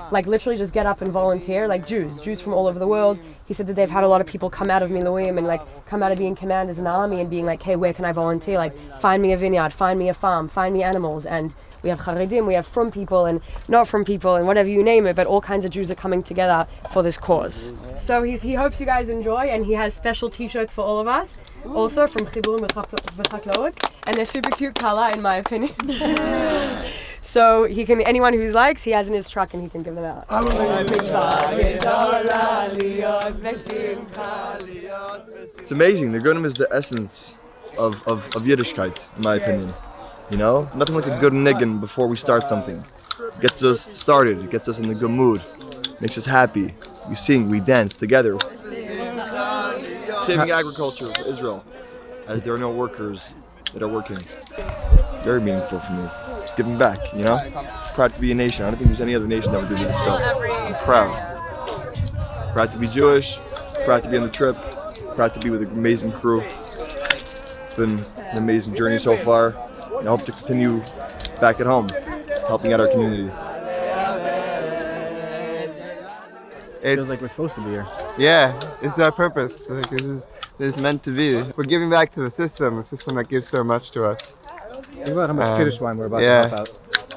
like literally just get up and volunteer, like Jews from all over the world. He said that they've had a lot of people come out of Miluim and like come out of being commanders in the army and being like, hey, where can I volunteer? Like, find me a vineyard, find me a farm, find me animals. And we have Haredim, we have from people and not from people and whatever you name it, but all kinds of Jews are coming together for this cause. So he hopes you guys enjoy, and he has special t-shirts for all of us. also from Chiburim B'Chaklaot, and they're super cute color in my opinion. So he can, anyone who likes, he has in his truck and he can give them out. It's amazing. The Gonim is the essence of Yiddishkeit, in my opinion. You know, nothing like a good niggin before we start something. It gets us started, it gets us in a good mood, makes us happy. We sing, we dance together. Saving agriculture for Israel, as there are no workers that are working. Very meaningful for me. Just giving back, you know? It's proud to be a nation. I don't think there's any other nation that would do this, so I'm proud. Proud to be Jewish, proud to be on the trip, proud to be with an amazing crew. It's been an amazing journey so far, and I hope to continue back at home, helping out our community. It feels like we're supposed to be here. Yeah, it's our purpose. Like, this is meant to be. We're giving back to the system that gives so much to us. Think about how much Kiddush wine we're about to help out.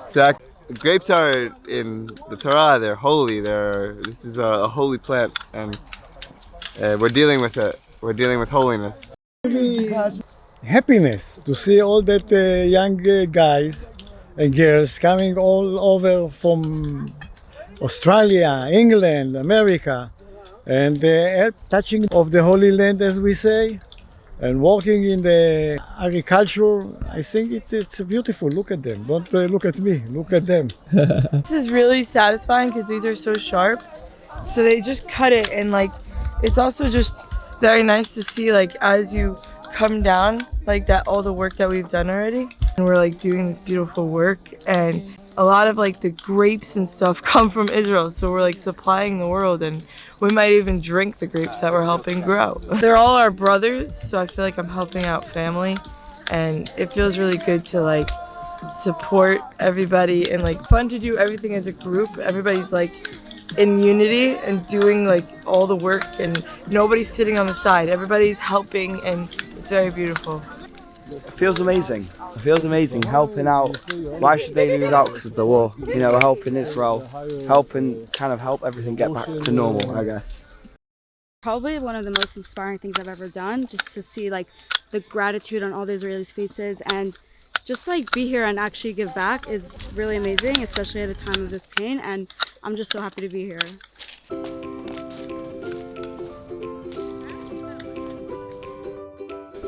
Exactly. Grapes are in the Torah. They're holy. This is a holy plant, and we're dealing with it. We're dealing with holiness. Happiness to see all that young guys and girls coming all over from Australia, England, America, and touching of the Holy Land, as we say, and working in the agriculture. I think it's beautiful. Look at them. Don't look at me. Look at them. This is really satisfying because these are so sharp. So they just cut it, and like it's also just very nice to see, like, as you come down, like that, all the work that we've done already, and we're like doing this beautiful work, and a lot of like the grapes and stuff come from Israel, so we're like supplying the world, and we might even drink the grapes that we're helping grow. They're all our brothers, so I feel like I'm helping out family, and it feels really good to like support everybody, and like fun to do everything as a group. Everybody's like in unity and doing like all the work, and nobody's sitting on the side. Everybody's helping, and it's very beautiful. It feels amazing. It feels amazing helping out. Why should they lose out because of the war? You know, we're helping Israel, help everything get back to normal, I guess. Probably one of the most inspiring things I've ever done, just to see like the gratitude on all the Israelis' faces, and just like be here and actually give back is really amazing, especially at a time of this pain, and I'm just so happy to be here.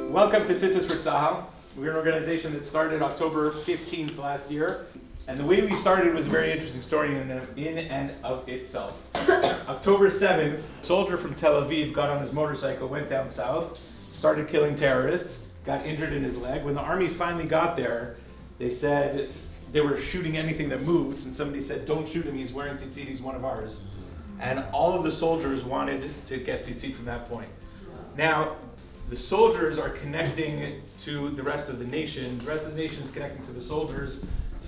Welcome to Tzitzis for Tzahal. We're an organization that started October 15th last year, and the way we started was a very interesting story in and of itself. October 7th, a soldier from Tel Aviv got on his motorcycle, went down south, started killing terrorists, got injured in his leg. When the army finally got there, they said they were shooting anything that moves, and somebody said, "Don't shoot him, he's wearing tzitzit, he's one of ours." And all of the soldiers wanted to get tzitzit from that point. Now, the soldiers are connecting to the rest of the nation. The rest of the nation is connecting to the soldiers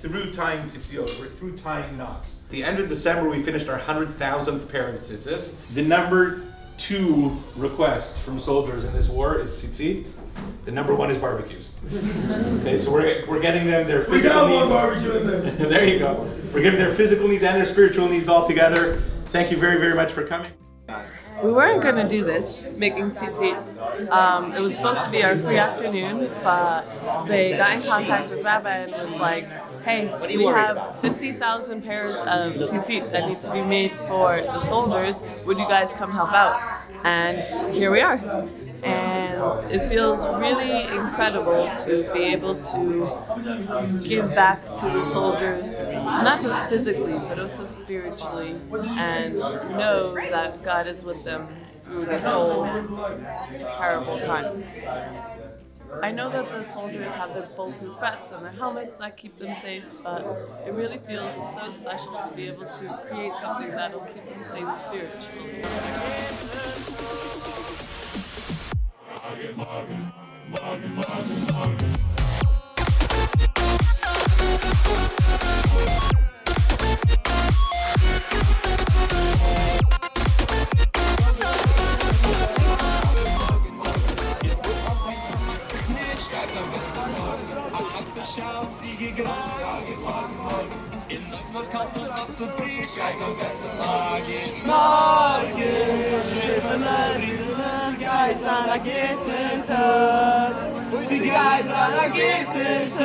through tying tzitziot, or through tying knots. At the end of December, we finished our 100,000th pair of tzitzis. The number 2 request from soldiers in this war is tzitzit. The number 1 is barbecues. Okay, so we're getting them their physical needs. We got more barbecue in there. There you go. We're getting their physical needs and their spiritual needs all together. Thank you very, very much for coming. We weren't going to do this, making tzitzit. It was supposed to be our free afternoon, but they got in contact with Rabbi and was like, hey, we have 50,000 pairs of tzitzit that needs to be made for the soldiers. Would you guys come help out? And here we are. And it feels really incredible to be able to give back to the soldiers, not just physically, but also spiritually, and know that God is with them through this whole terrible time. I know that the soldiers have their bulletproof vests and their helmets that keep them safe, but it really feels so special to be able to create something that'll keep them safe spiritually. Morgen, סיגאי זנגיטטון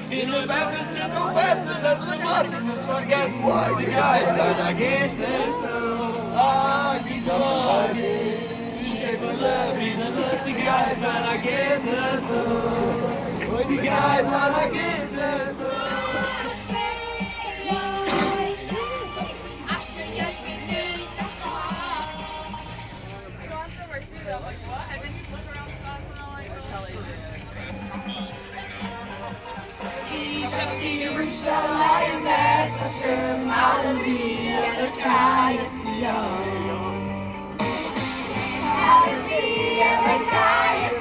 in the Baptist and confessor, that's the body in this one, guess why? The guy is gonna get it. Ah, you got it. Shape of love, in the look, the guy's gonna get it. The guy's gonna get it. Yerushalayim es Hashem Hallelujah Lekayim Tzion Hallelujah Lekayim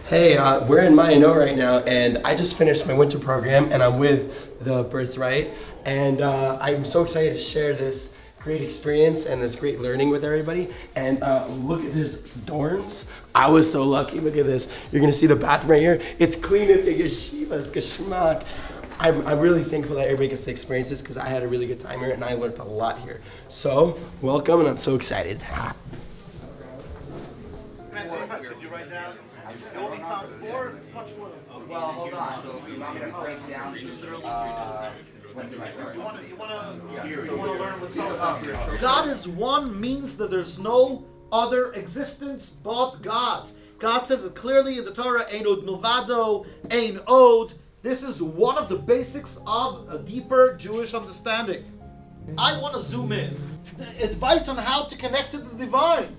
Hey, we're in Mayano right now, and I just finished my winter program, and I'm with the Birthright, and I'm so excited to share this great experience and this great learning with everybody. And look at this dorms. I was so lucky. Look at this. You're gonna see the bathroom right here. It's clean. It's a yeshiva. It's geschmack. I'm really thankful that everybody gets to experience this because I had a really good time here and I learned a lot here. So welcome, and I'm so excited. Did you write down? You only found 4? It's much more. Well, hold on. I'm going to break down God is one means that there's no other existence but God. God says it clearly in the Torah, Ein od milvado, Ein od. This is one of the basics of a deeper Jewish understanding. I want to zoom in. Advice on how to connect to the divine.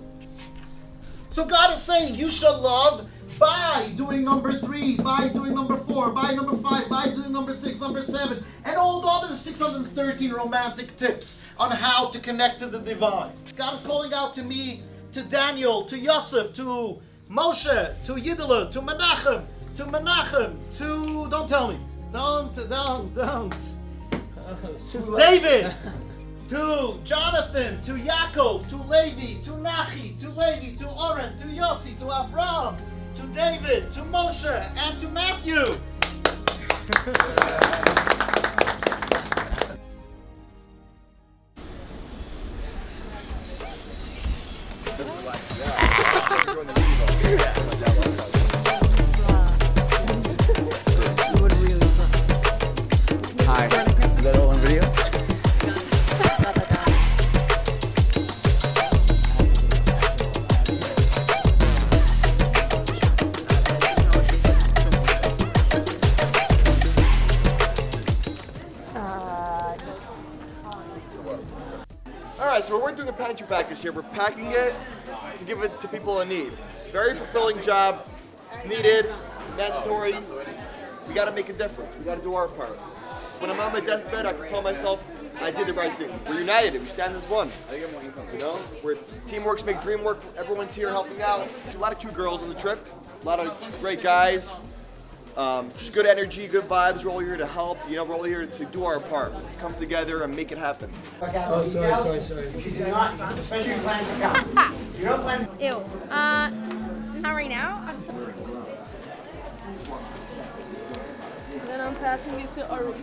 So God is saying you shall love by doing number 3, by doing number 4, by number 5, by doing number 6, number 7, and all the other 613 romantic tips on how to connect to the divine. God is calling out to me, to Daniel, to Yosef, to Moshe, to Yidela, to Menachem, to, don't tell me, don't, to David, to Jonathan, to Yaakov, to Levi, to Nachi, to Levi, to Oren, to Yossi, to Abraham, to David, to Moshe, and to Matthew. Hi. Is that all on video? Alright, so we're doing a pantry package here. We're packing it to give it to people in need. Very fulfilling job. It's needed, it's mandatory. We gotta make a difference. We gotta do our part. When I'm on my deathbed, I can tell myself I did the right thing. We're united, we stand as one. You know, we're teamworks make dream work. Everyone's here helping out. A lot of cute girls on the trip, a lot of great guys. Just good energy, good vibes. We're all here to help. You know, we're all here to do our part. Come together and make it happen. Oh, sorry. Especially if you're planning to come. You don't plan. Ew. Not right now. Then I'm passing you to Aru.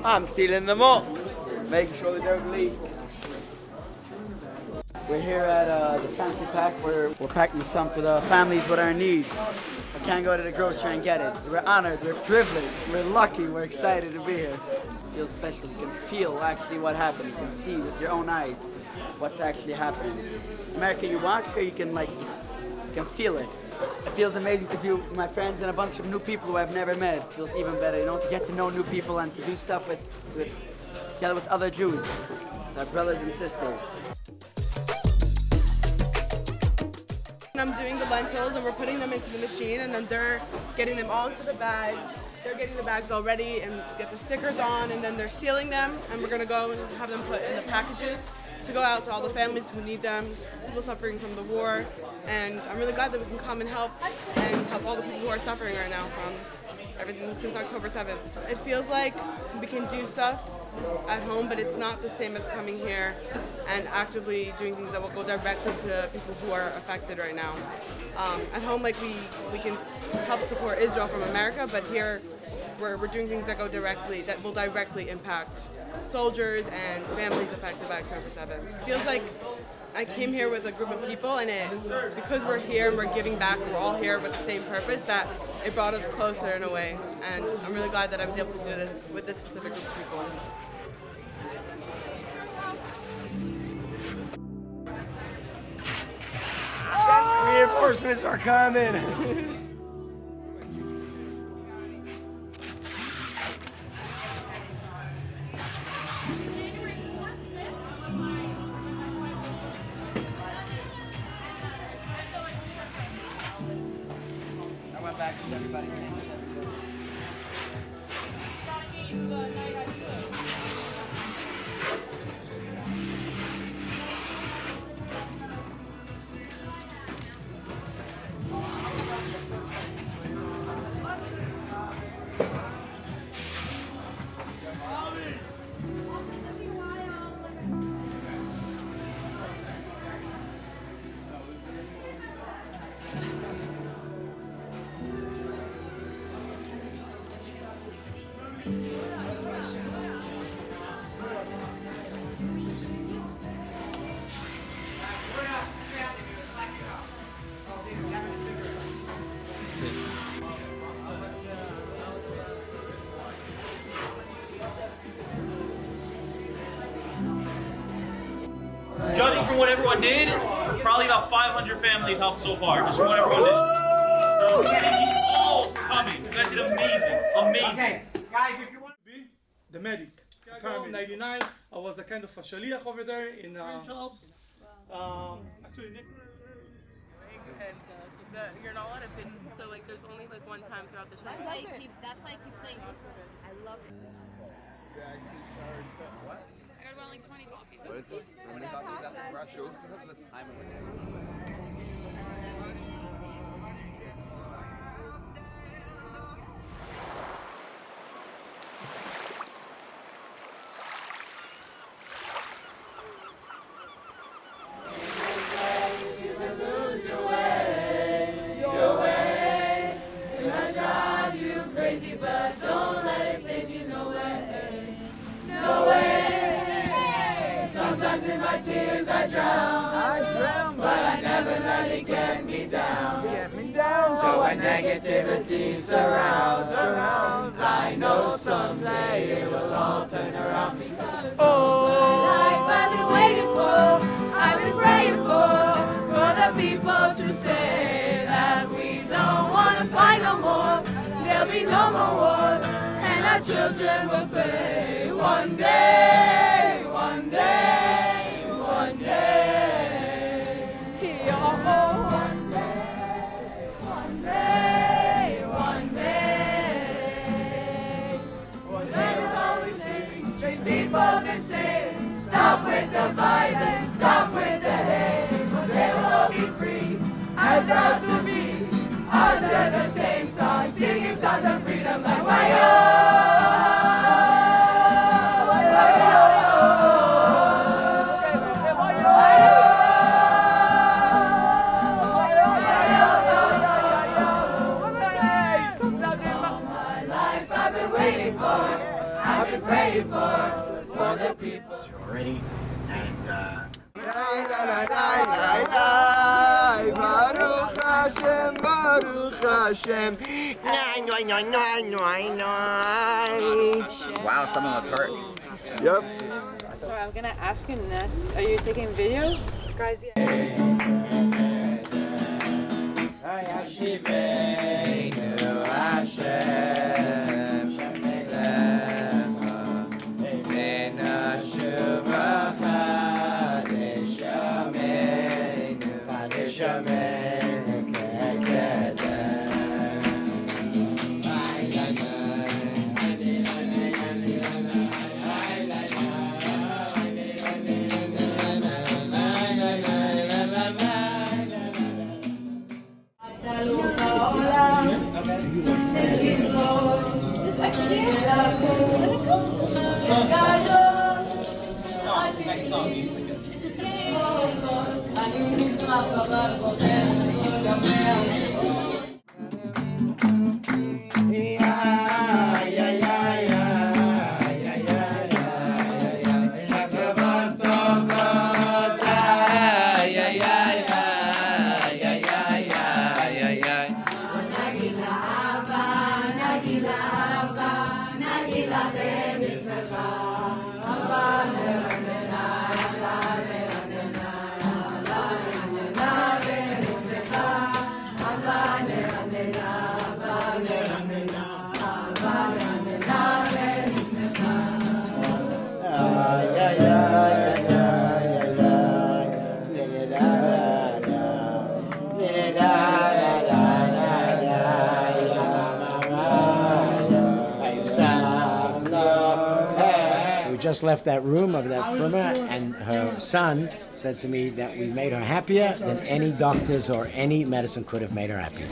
I'm sealing them up, making sure they don't leak. We're here at the Pantry Pack where we're packing some for the families that are in need. I can't go to the grocery and get it. We're honored, we're privileged, we're lucky, we're excited to be here. It feels special. You can feel actually what happened. You can see with your own eyes what's actually happening. America, you watch or you can feel it. It feels amazing to be with my friends and a bunch of new people who I've never met. It feels even better, you know, to get to know new people and to do stuff together with other Jews, our brothers and sisters. I'm doing the lentils and we're putting them into the machine and then they're getting them all into the bags. They're getting the bags already and get the stickers on and then they're sealing them and we're gonna go and have them put in the packages to go out to all the families who need them, people suffering from the war. And I'm really glad that we can come and help all the people who are suffering right now from everything since October 7th. It feels like we can do stuff at home, but it's not the same as coming here and actively doing things that will go directly to people who are affected right now. At home, like we can help support Israel from America, but here we're doing things that will directly impact soldiers and families affected by October 7th. It feels like I came here with a group of people, and because we're here and we're giving back, we're all here with the same purpose, that it brought us closer in a way. And I'm really glad that I was able to do this with this specific group of people. Reinforcements are coming. I went back to everybody. Judging from what everyone did, probably about 500 families helped so far, just from what everyone did. So, thank you all for coming. You guys did amazing. Amazing. Okay, guys, if you want to be the medic. Chicago, 99, I was a kind of a shaliach over there in jobs. Actually, next. And you're not allowed to fit, so like there's only like one time throughout the show. That's why I keep saying I love it. I got about like 20 copies. What is it? How many copies? That's for us shows because of the time of the day. Sometimes in my tears I drown, but I never let it get me down. So when negativity surrounds, I know someday it will all turn around. Because all my life I've been waiting for, I've been praying for the people to say that we don't want to fight no more. There'll be no more war, and our children will pay one day, one day, one day. Oh, one day, one day, one day. One day will always change, treat people the same. Stop with the violence, stop with the hate. One day we'll all be free, I'm proud to be under the same song, singing songs of freedom like I've been praying for the people. You're ready, and Baruch Hashem, Baruch Hashem. Wow, someone was hurt. Yep. So I'm gonna ask you next. Are you taking video? Guys, We just left that room of that firma, and her son said to me that we made her happier than any doctors or any medicine could have made her happy.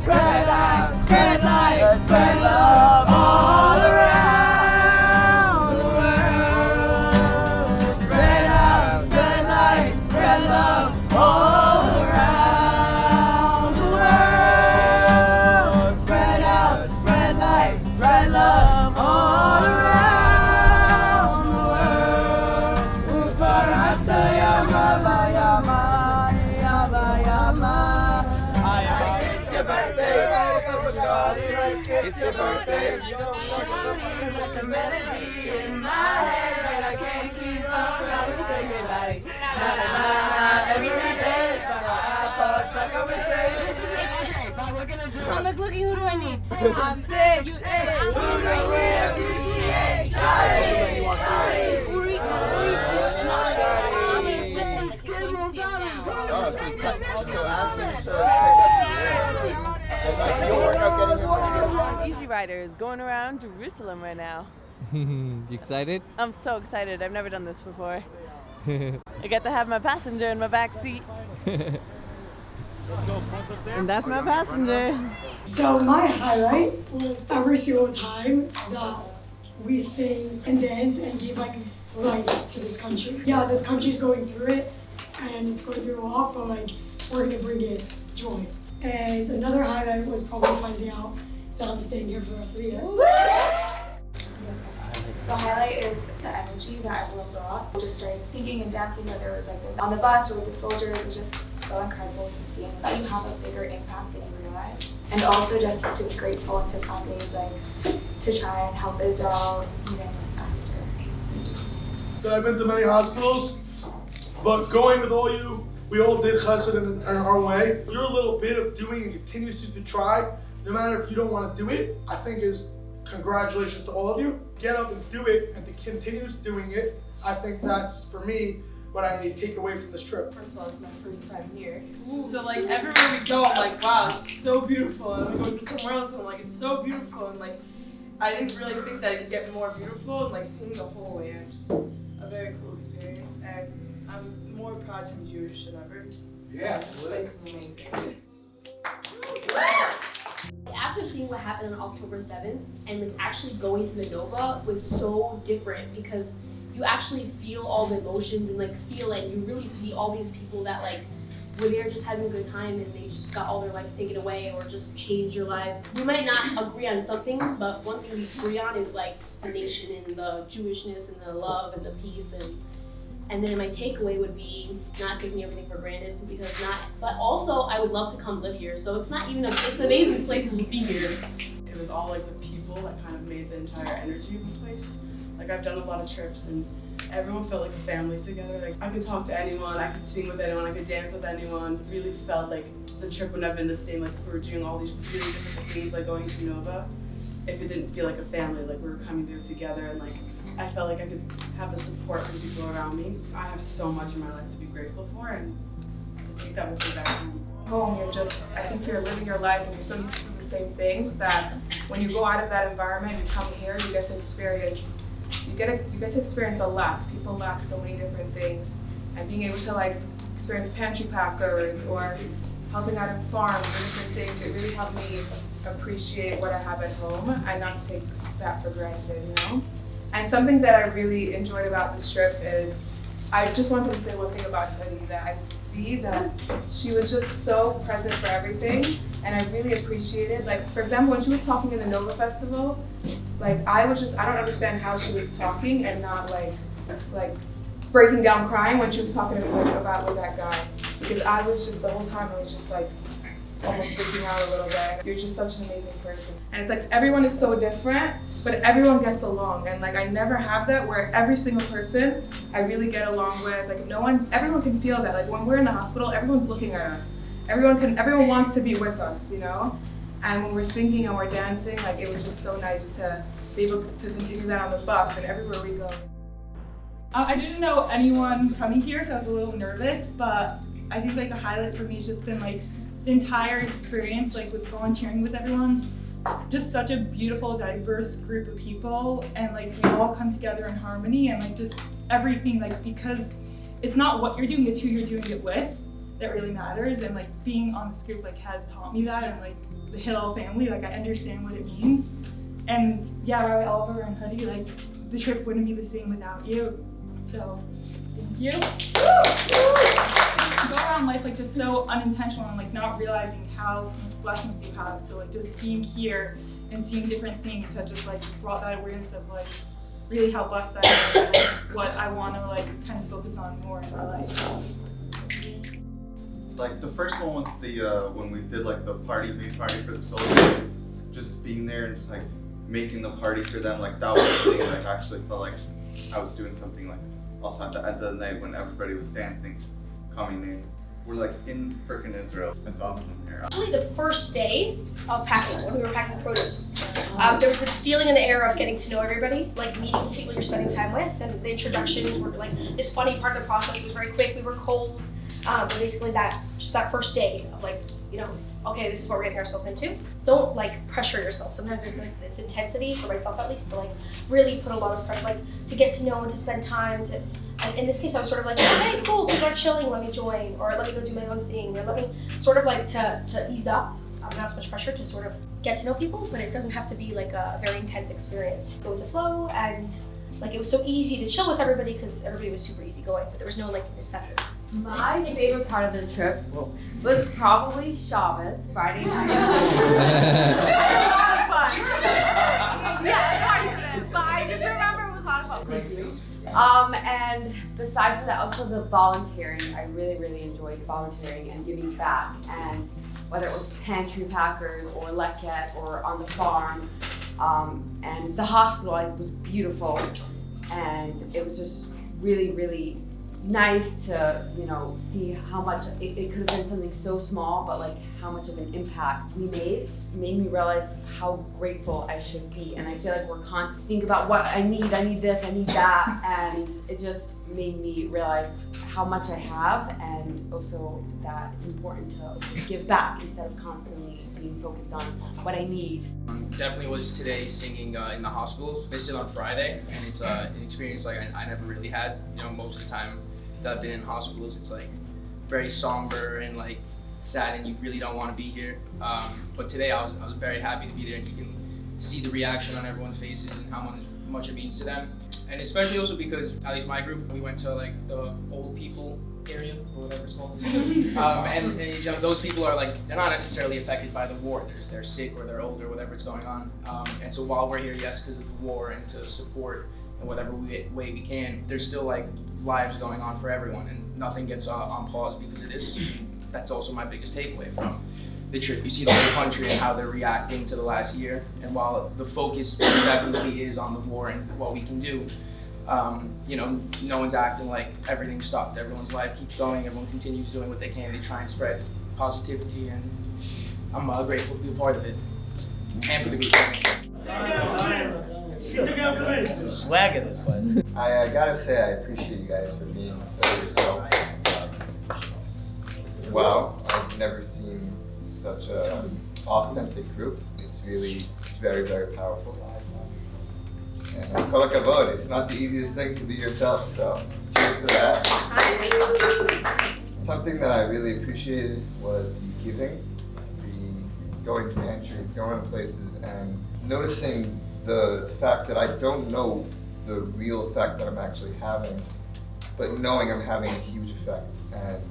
Spread light, spread love all around the world. Spread out, spread light, spread love all around the world. Spread out, spread light, spread love all around the world. Ufarasta yama yama yama yama. It's your birthday. It's your birthday. With the melody in my head, but I can't keep up. I would say goodbye. Na na na na. Every day, stuck on my face. This is it. Okay, but we're gonna do. I'm looking. Who do I need? Say you. Who do we appreciate? Shawty, Uri, Easy Rider is going around Jerusalem right now. You excited? I'm so excited. I've never done this before. I get to have my passenger in my back seat. And that's my passenger. So my highlight was every single time that we sing and dance and give like life to this country. Yeah, this country's going through it and it's going through a lot, but like we're gonna bring it joy. And another highlight was probably finding out that I'm staying here for the rest of the year. So highlight is the energy that everyone brought. We just started singing and dancing, whether it was like on the bus or with the soldiers. It was just so incredible to see and that you have a bigger impact than you realize. And also just to be grateful and to find ways like to try and help Israel even after. So I've been to many hospitals, but going with all you, we all did chesed in our way. Your little bit of doing and continues to try, no matter if you don't want to do it, I think is congratulations to all of you. Get up and do it and to continue doing it. I think that's, for me, what I take away from this trip. First of all, it's my first time here. So like everywhere we go, I'm like, wow, this is so beautiful. And we go somewhere else and I'm like, it's so beautiful. And like, I didn't really think that it could get more beautiful. And like seeing the whole land, just a very cool experience. And I'm more proud to be Jewish than ever. Yeah. This place is amazing. After seeing what happened on October 7th and like actually going to the Nova was so different because you actually feel all the emotions and like feel it. You really see all these people that like were there just having a good time and they just got all their lives taken away or just changed their lives. We might not agree on some things, but one thing we agree on is like the nation and the Jewishness and the love and the peace and then my takeaway would be not taking everything for granted but also I would love to come live here. So it's not even it's an amazing place to be here. It was all like the people that kind of made the entire energy of the place. Like I've done a lot of trips and everyone felt like a family together. Like I could talk to anyone, I could sing with anyone, I could dance with anyone. It really felt like the trip would have been the same, like if we were doing all these really different things like going to Nova. If it didn't feel like a family, like we were coming there together and like I felt like I could have the support from people around me. I have so much in my life to be grateful for and to take that with me back home. Home, I think you're living your life and you're so used to the same things that when you go out of that environment, you come here, you get to experience a lack. People lack so many different things. And being able to like experience pantry packers or helping out in farms or different things, it really helped me appreciate what I have at home and not to take that for granted, you know? And something that I really enjoyed about this trip is, I just wanted to say one thing about Hoodie, that I see that she was just so present for everything, and I really appreciated, like, for example, when she was talking in the Nova Festival, like, I don't understand how she was talking and not like breaking down crying when she was talking about with that guy, because I was just, the whole time I was just like, almost freaking out a little bit. You're just such an amazing person. And it's like everyone is so different, but everyone gets along. And like I never have that where every single person I really get along with. Like everyone can feel that. Like when we're in the hospital, everyone's looking at us. Everyone wants to be with us, you know? And when we're singing and we're dancing, like it was just so nice to be able to continue that on the bus and everywhere we go. I didn't know anyone coming here, so I was a little nervous, but I think like the highlight for me has just been like the entire experience, like with volunteering with everyone. Just such a beautiful, diverse group of people, and like we all come together in harmony, and like just everything, like because it's not what you're doing, it's who you're doing it with that really matters. And like being on this group like has taught me that, and like the Hillel family, like I understand what it means. And yeah, Rabbi Oliver and Hoodie, like the trip wouldn't be the same without you. So thank you. Go around life like just so unintentional and like not realizing how much blessings you have. So like just being here and seeing different things has just like brought that awareness of like really how blessed I am, and what I want to like kind of focus on more in my life. Like the first one was the when we did like the main party for the soldiers, just being there and just like making the party for them, like that was the thing. Like I actually felt like I was doing something. Like also at the end of the night when everybody was dancing, coming in. We're like in frickin' Israel. It's awesome here. Actually, the first day of packing, when we were packing produce, there was this feeling in the air of getting to know everybody, like meeting the people you're spending time with, and the introductions were like this funny part of the process was very quick. We were cold, but basically that first day of like, you know, okay, this is what we're getting ourselves into. Don't like pressure yourself. Sometimes there's like this intensity, for myself at least, to like really put a lot of pressure, like to get to know and to spend time to. And in this case, I was sort of like, okay, cool, people are chilling, let me join, or let me go do my own thing, or let me sort of like to ease up, not so much pressure, to sort of get to know people, but it doesn't have to be like a very intense experience. Go with the flow, and like it was so easy to chill with everybody because everybody was super easygoing, but there was no like necessity. My favorite part of the trip was probably Shabbos, Friday night. Yeah, but I just remember it was a lot of fun. And besides from that, also the volunteering. I really, really enjoyed volunteering and giving back. And whether it was pantry packers or leket or on the farm, and the hospital, I was beautiful. And it was just really, really nice to, you know, see how much it could have been something so small, but like how much of an impact we made. It made me realize how grateful I should be. And I feel like we're constantly thinking about what I need this, I need that, and it just made me realize how much I have, and also that it's important to give back instead of constantly being focused on what I need. Definitely was today singing in the hospitals. Missed it on Friday, and it's an experience like I never really had. You know, most of the time that I've been in hospitals, it's like very somber and like sad, and you really don't want to be here. But today I was very happy to be there, and you can see the reaction on everyone's faces and how much it means to them. And especially also because, at least my group, we went to like the old people area or whatever it's called. And you know, those people are like, they're not necessarily affected by the war. They're sick or they're old or whatever is going on. And so while we're here, yes, because of the war and to support in whatever way we can, there's still like lives going on for everyone, and nothing gets on pause because of this. That's also my biggest takeaway from the trip. You see the whole country and how they're reacting to the last year, and while the focus definitely is on the war and what we can do, you know, no one's acting like everything's stopped. Everyone's life keeps going, everyone continues doing what they can. They try and spread positivity, and I'm grateful to be a part of it, and for the group. Swagger this one. I gotta say, I appreciate you guys for being so yourselves. Wow, I've never seen such a authentic group. It's very, very powerful. And kol hakavod, it's not the easiest thing to be yourself, so cheers to that. Something that I really appreciated was the giving, the going to pantries, going to places, and noticing the fact that I don't know the real effect that I'm actually having, but knowing I'm having a huge effect. And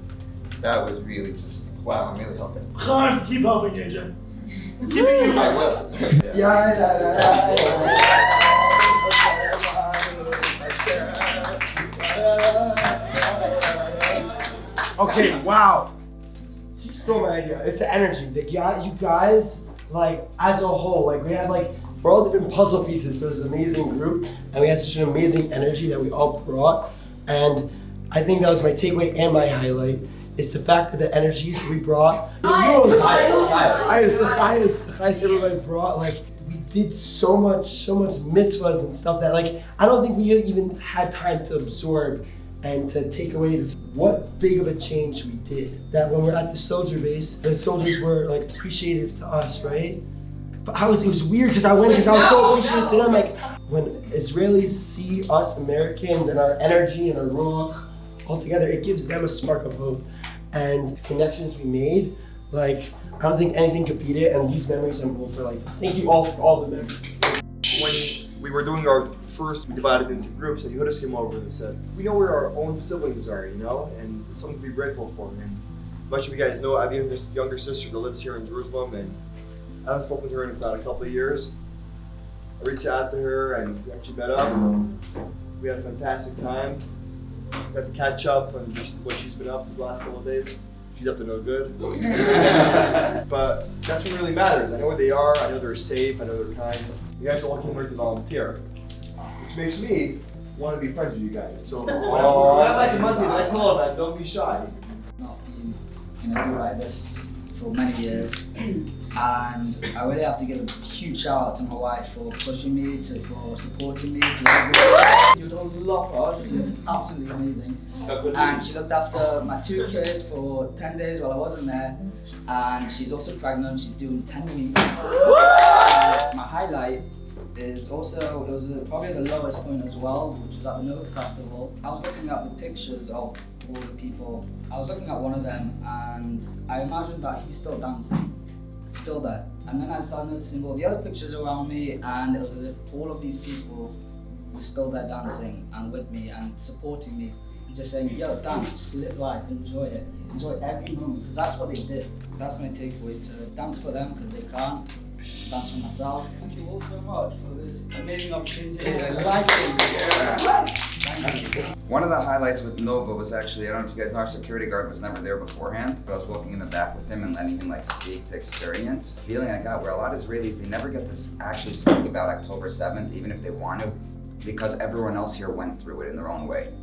that was really just, wow, I'm really helping. Khan, keep helping, AJ. Keep it. I will. Okay, wow. She stole my idea. It's the energy. You guys, like, as a whole, like, we had, like, we're all different puzzle pieces for this amazing group, and we had such an amazing energy that we all brought. And I think that was my takeaway and my highlight. It's the fact that the energies we brought, the highest everybody brought, like, we did so much mitzvahs and stuff that, like, I don't think we even had time to absorb and to take away what big of a change we did. That when we're at the soldier base, the soldiers were, like, appreciative to us, right? But it was weird because I was so appreciative to them. Like, when Israelis see us Americans and our energy and our ruach all together, it gives them a spark of hope. And the connections we made, like, I don't think anything could beat it. And these memories I'm hold for life. Thank you all for all the memories. When we were doing our first, we divided into groups, and Yehudas came over and said, we know where our own siblings are, you know, and it's something to be grateful for. And much of you guys know, I have a younger sister that lives here in Jerusalem, and I haven't spoken to her in about a couple of years. I reached out to her and we actually met up. We had a fantastic time. Got to catch up on just what she's been up to the last couple of days. She's up to no good. But that's what really matters. I know where they are, I know they're safe, I know they're kind. You guys all came here to volunteer, which makes me want to be friends with you guys. So when I like a Monday, the next whole event, don't be shy. Not been in a group like this for many years, and I really have to give a huge shout out to my wife for pushing me, for supporting me. She was a lot for us. It was absolutely amazing. And she looked after my 2 kids for 10 days while I wasn't there, and she's also pregnant. She's doing 10 weeks. My highlight is also, it was probably the lowest point as well, which was at the Nova Festival. I was looking at the pictures of all the people. I was looking at one of them and I imagined that he's still dancing, still there. And then I started noticing all the other pictures around me, and it was as if all of these people were still there dancing and with me and supporting me. And just saying, yo, dance, just live life, enjoy it. Enjoy every moment, because that's what they did. That's my takeaway, to dance for them because they can't. Dance for myself. Thank you all so much for this amazing opportunity. One of the highlights with Nova was actually, I don't know if you guys know, our security guard was never there beforehand, but I was walking in the back with him and letting him like speak to experience. The feeling I got where a lot of Israelis, they never get to actually speak about October 7th, even if they want to, because everyone else here went through it in their own way. It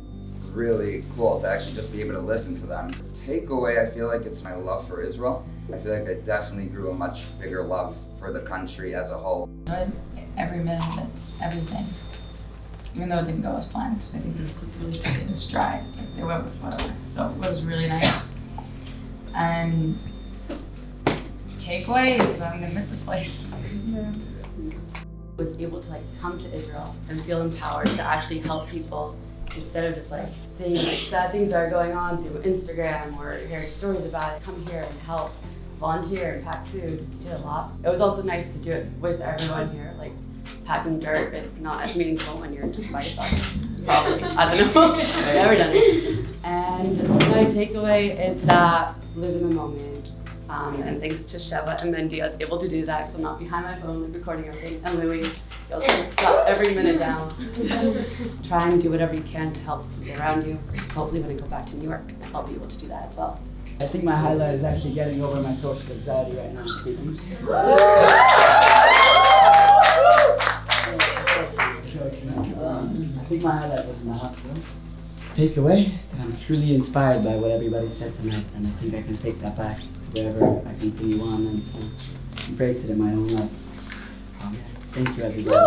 was really cool to actually just be able to listen to them. Takeaway, I feel like it's my love for Israel. I feel like I definitely grew a much bigger love for the country as a whole. Every minute of it, everything. Even though it didn't go as planned, I think these people really took it in stride. Like, they went with whatever. So it was really nice. And takeaway is I'm gonna miss this place. Yeah. Was able to like come to Israel and feel empowered to actually help people instead of just like seeing like sad things that are going on through Instagram or hearing stories about it. Come here and help. Volunteer and pack food, did a lot. It was also nice to do it with everyone here. Like, packing dirt is not as meaningful when you're just by yourself. Probably, I don't know. Never done it. And my takeaway is that live in the moment. And thanks to Sheva and Mendy, I was able to do that because I'm not behind my phone like, recording everything. And Louis, you also got every minute down. Try and do whatever you can to help people around you. Hopefully when I go back to New York, I'll be able to do that as well. I think my highlight is actually getting over my social anxiety right now speaking. I think my highlight was in the hospital. Takeaway, that I'm truly inspired by what everybody said tonight, and I think I can take that back wherever I continue on and embrace it in my own life. Thank you, everybody.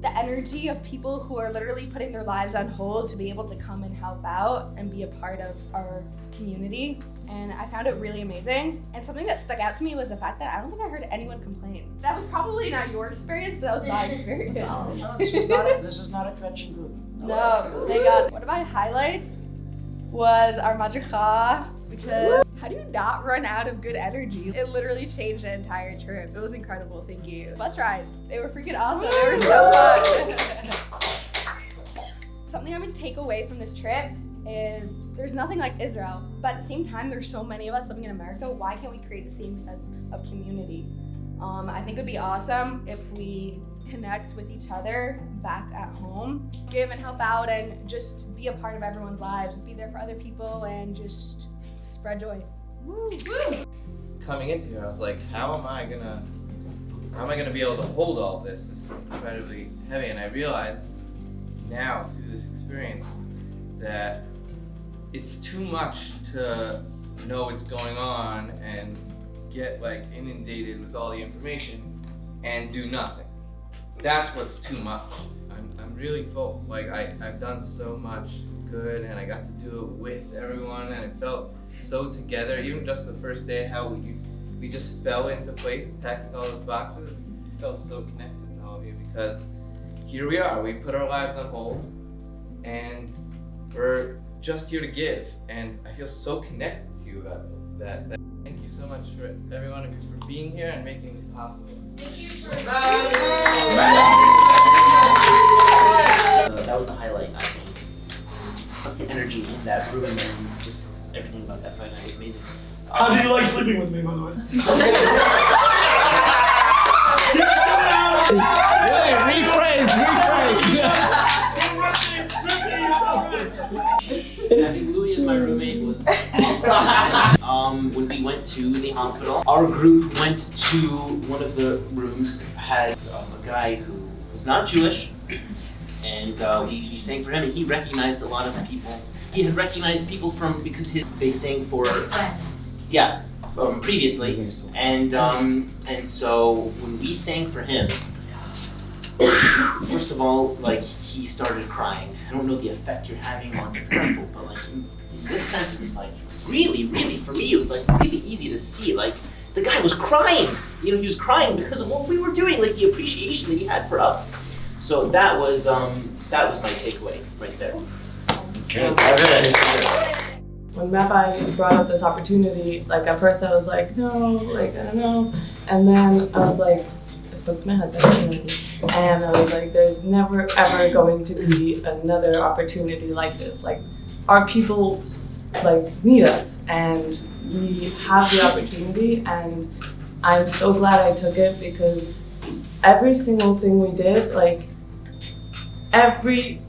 The energy of people who are literally putting their lives on hold to be able to come and help out and be a part of our community. And I found it really amazing. And something that stuck out to me was the fact that I don't think I heard anyone complain. That was probably not your experience, but that was my experience. No, this is not a Gretchen group. No, thank God. One of my highlights was our madricha because how do you not run out of good energy? It literally changed the entire trip. It was incredible, thank you. Bus rides, they were freaking awesome. They were so fun. Something I'm gonna take away from this trip is there's nothing like Israel, but at the same time, there's so many of us living in America. Why can't we create the same sense of community? I think it would be awesome if we connect with each other back at home, give and help out, and just be a part of everyone's lives, be there for other people, and just spread joy. Woo! Woo! Coming into here, I was like, how am I gonna be able to hold all this? This is incredibly heavy, and I realized now through this experience that it's too much to know what's going on and get like inundated with all the information and do nothing. That's what's too much. I'm really full. Like I've done so much good, and I got to do it with everyone, and it felt so together. Even just the first day, how we just fell into place, packing all those boxes. It felt so connected to all of you because here we are. We put our lives on hold, and we're just here to give. And I feel so connected to you about that. Thank you so much for every one of you for being here and making this possible. Thank you for that was the highlight, I think. Plus the energy in that room and just everything about that Friday night was amazing. How did you like sleeping with me, by the way? Having Louis as my roommate was awesome. When we went to the hospital, our group went to one of the rooms, had a guy who was not Jewish, and we sang for him, and he recognized a lot of people. He had recognized people because they sang for, previously, and so when we sang for him, first of all, like, he started crying. I don't know the effect you're having on different people, but like in this sense, it was like really, for me, it was like really easy to see. Like, the guy was crying. You know, he was crying because of what we were doing, like the appreciation that he had for us. So that was my takeaway right there. When Mephi brought up this opportunity, like at first I was like, no, like I don't know. And then I was like, I spoke to my husband and I was like, there's never ever going to be another opportunity like this. Like, our people like need us, and we have the opportunity, and I'm so glad I took it, because every single thing we did, like every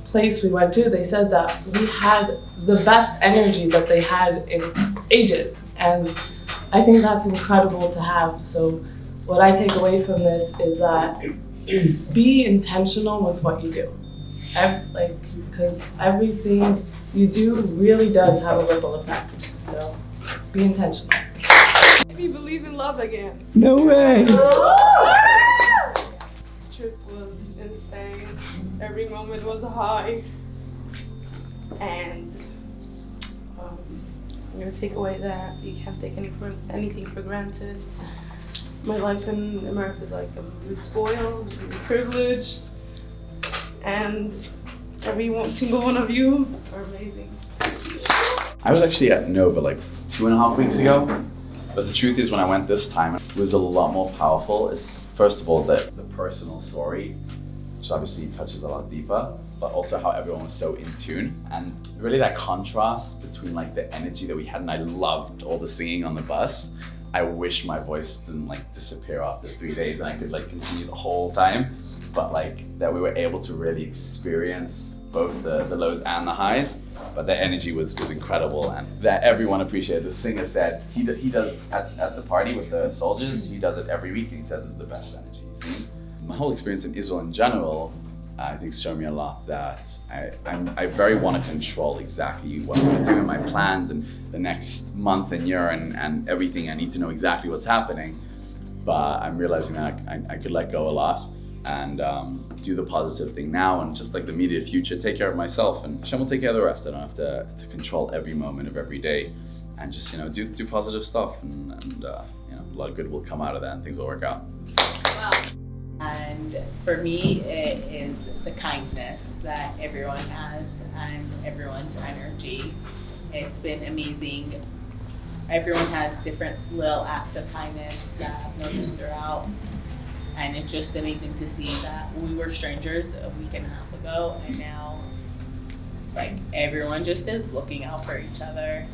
place we went to, they said that we had the best energy that they had in ages, and I think that's incredible to have. So what I take away from this is that be intentional with what you do. Because everything you do really does have a ripple effect. So be intentional. Made me believe in love again. No way! This trip was insane. Every moment was a high. And I'm gonna take away that you can't take anything for granted. My life in America is like, I'm really spoiled, really privileged, and every single one of you are amazing. I was actually at Nova like 2.5 weeks ago, but the truth is when I went this time, it was a lot more powerful. It's first of all the personal story, which obviously touches a lot deeper, but also how everyone was so in tune, and really that contrast between like the energy that we had, and I loved all the singing on the bus. I wish my voice didn't like disappear after 3 days and I could like continue the whole time, but like that we were able to really experience both the lows and the highs, but the energy was incredible, and that everyone appreciated. The singer said he does at the party with the soldiers, he does it every week, and he says it's the best energy he's seen. My whole experience in Israel in general, I think, showed me a lot that I very want to control exactly what I'm going to do in my plans and the next month and year and everything. I need to know exactly what's happening, but I'm realizing that I could let go a lot and do the positive thing now, and just like the immediate future, take care of myself, and Hashem will take care of the rest. I don't have to control every moment of every day, and just do positive stuff, and a lot of good will come out of that, and things will work out. Wow. And for me, it is the kindness that everyone has and everyone's energy. It's been amazing. Everyone has different little acts of kindness that I've noticed throughout. And it's just amazing to see that we were strangers a week and a half ago, and now it's like everyone just is looking out for each other.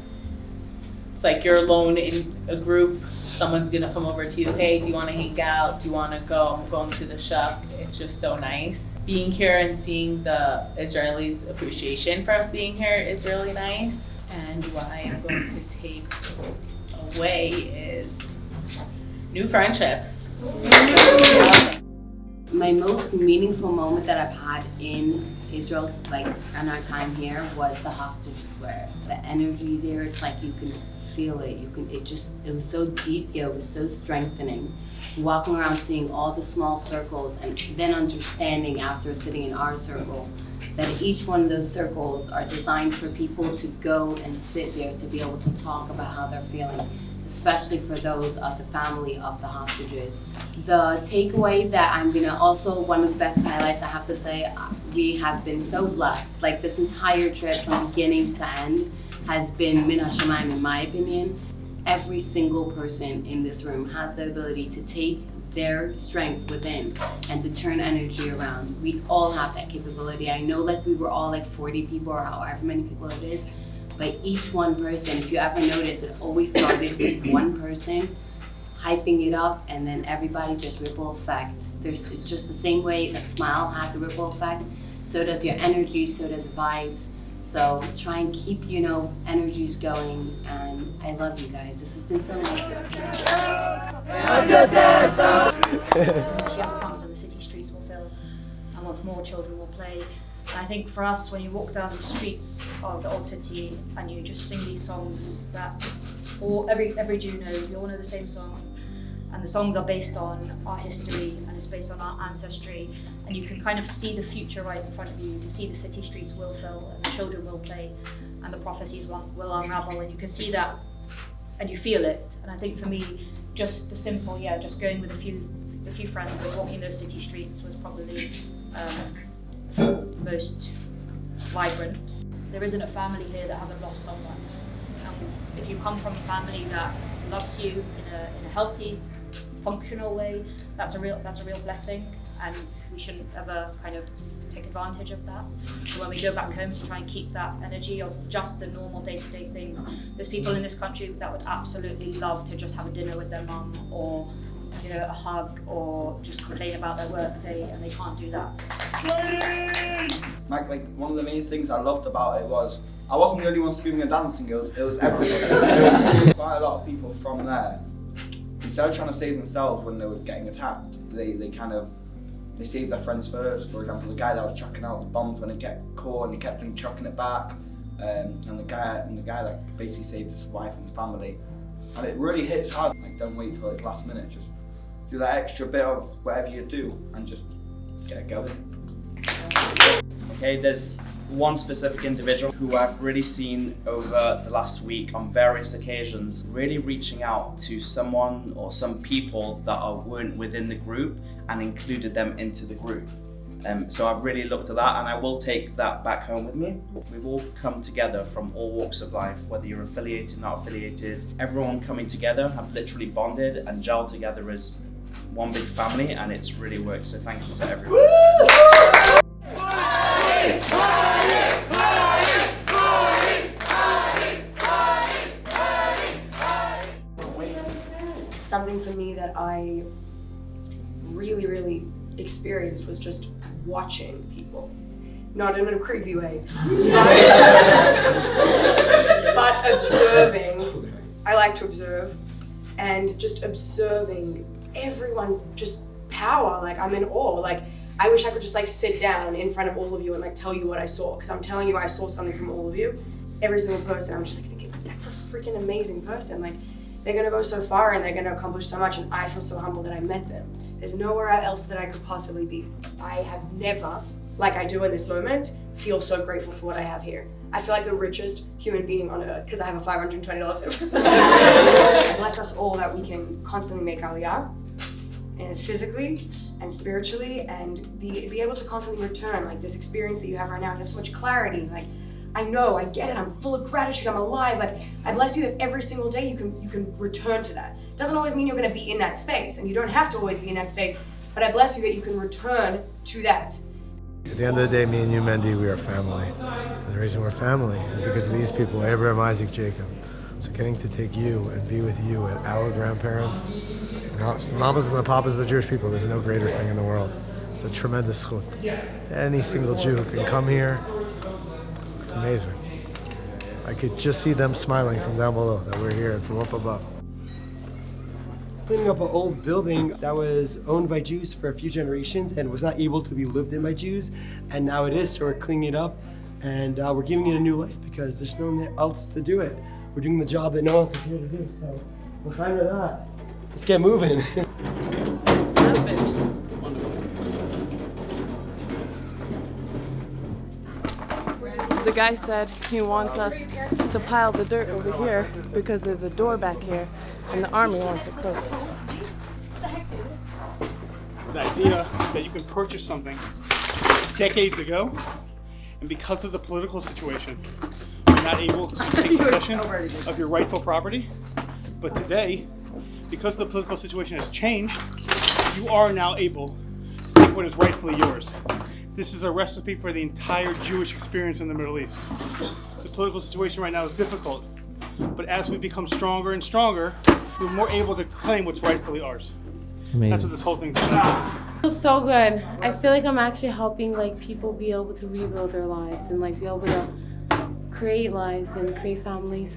It's like you're alone in a group, someone's gonna come over to you, hey, do you wanna hang out? Do you wanna go? I'm going to the shop. It's just so nice. Being here and seeing the Israelis' appreciation for us being here is really nice. And what I am going to take away is new friendships. My most meaningful moment that I've had in Israel, like in our time here, was the hostage square. The energy there, it's like you can feel it. It was so deep, yeah, it was so strengthening. Walking around seeing all the small circles and then understanding after sitting in our circle that each one of those circles are designed for people to go and sit there to be able to talk about how they're feeling, especially for those of the family of the hostages. The takeaway that I'm gonna also, one of the best highlights I have to say, we have been so blessed. Like this entire trip from beginning to end has been min hashamayim in my opinion. Every single person in this room has the ability to take their strength within and to turn energy around. We all have that capability. I know like we were all like 40 people or however many people it is, but each one person, if you ever notice, it always started with one person hyping it up and then everybody just ripple effect. It's just the same way a smile has a ripple effect, so does your energy, so does vibes. So try and keep, energies going, and I love you guys. This has been so nice. Young comes and the city streets will fill, and once more children will play. And I think for us, when you walk down the streets of the old city and you just sing these songs that every Jew knows, we all know the same songs, and the songs are based on our history and it's based on our ancestry, and you can kind of see the future right in front of you. You can see the city streets will fill and the children will play and the prophecies will unravel, and you can see that and you feel it. And I think for me, just the simple, just going with a few friends and walking those city streets was probably most vibrant. There isn't a family here that hasn't lost someone. If you come from a family that loves you in a healthy, functional way, that's a real blessing, and we shouldn't ever kind of take advantage of that. So when we go back home, to try and keep that energy of just the normal day-to-day things. There's people in this country that would absolutely love to just have a dinner with their mum, or a hug, or just complain about their work day, and they can't do that. Like one of the main things I loved about it was I wasn't the only one screaming and dancing. It was everybody. Quite a lot of people from there, instead of trying to save themselves when they were getting attacked, they saved their friends first. For example, the guy that was chucking out the bombs when it get caught and he kept on chucking it back, and the guy that basically saved his wife and his family. And it really hits hard. Like, don't wait till it's last minute. Just do that extra bit of whatever you do and just get it going. Okay, there's one specific individual who I've really seen over the last week on various occasions, really reaching out to someone or some people that weren't within the group and included them into the group. So I've really looked at that, and I will take that back home with me. We've all come together from all walks of life, whether you're affiliated, not affiliated. Everyone coming together have literally bonded and gelled together as one big family, and it's really worked. So thank you to everyone. Something for me that I really experienced was just watching people. Not in a creepy way, but observing. I like to observe, and just observing everyone's just power. Like, I'm in awe. Like, I wish I could just like sit down in front of all of you and like tell you what I saw, because I'm telling you I saw something from all of you. Every single person, I'm just like thinking, that's a freaking amazing person. Like, they're gonna go so far and they're gonna accomplish so much, and I feel so humbled that I met them. There's nowhere else that I could possibly be. I have never, like I do in this moment, feel so grateful for what I have here. I feel like the richest human being on earth because I have a $520 tip. Bless us all that we can constantly make aliyah, and it's physically and spiritually, and be able to constantly return. Like this experience that you have right now, you have so much clarity. Like I know, I get it, I'm full of gratitude, I'm alive. Like, I bless you that every single day you can return to that. Doesn't always mean you're gonna be in that space, and you don't have to always be in that space, but I bless you that you can return to that. At the end of the day, me and you, Mendy, we are family. And the reason we're family is because of these people, Abraham, Isaac, Jacob. So getting to take you and be with you and our grandparents, the mamas and the papas of the Jewish people, there's no greater thing in the world. It's a tremendous schut. Any single Jew who can come here, it's amazing. I could just see them smiling from down below that we're here and from up above. Cleaning up an old building that was owned by Jews for a few generations and was not able to be lived in by Jews, and now it is, so we're cleaning it up and we're giving it a new life because there's no one else to do it. We're doing the job that no one else is here to do, so behind that, let's get moving. The guy said he wants us to pile the dirt over here because there's a door back here and the army wants it closed. The idea that you can purchase something decades ago, and because of the political situation, you're not able to take possession of your rightful property. But today, because the political situation has changed, you are now able to take what is rightfully yours. This is a recipe for the entire Jewish experience in the Middle East. The political situation right now is difficult, but as we become stronger and stronger, we're more able to claim what's rightfully ours. Amazing. That's what this whole thing's about. It feels so good. I feel like I'm actually helping like people be able to rebuild their lives and like be able to create lives and create families.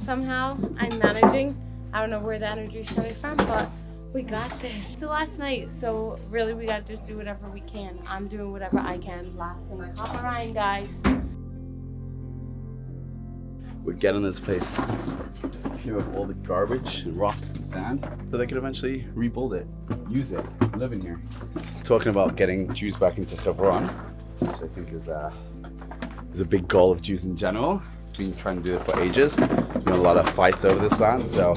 Somehow I'm managing. I don't know where the energy is coming from, but we got this. It's the last night, so really we gotta just do whatever we can. I'm doing whatever I can. Last thing, Papa Ryan, guys. We're getting this place clear of all the garbage and rocks and sand so they could eventually rebuild it, use it, live in here. Talking about getting Jews back into Hebron, which I think is a big goal of Jews in general. It's been trying to do it for ages. There's been a lot of fights over this land, so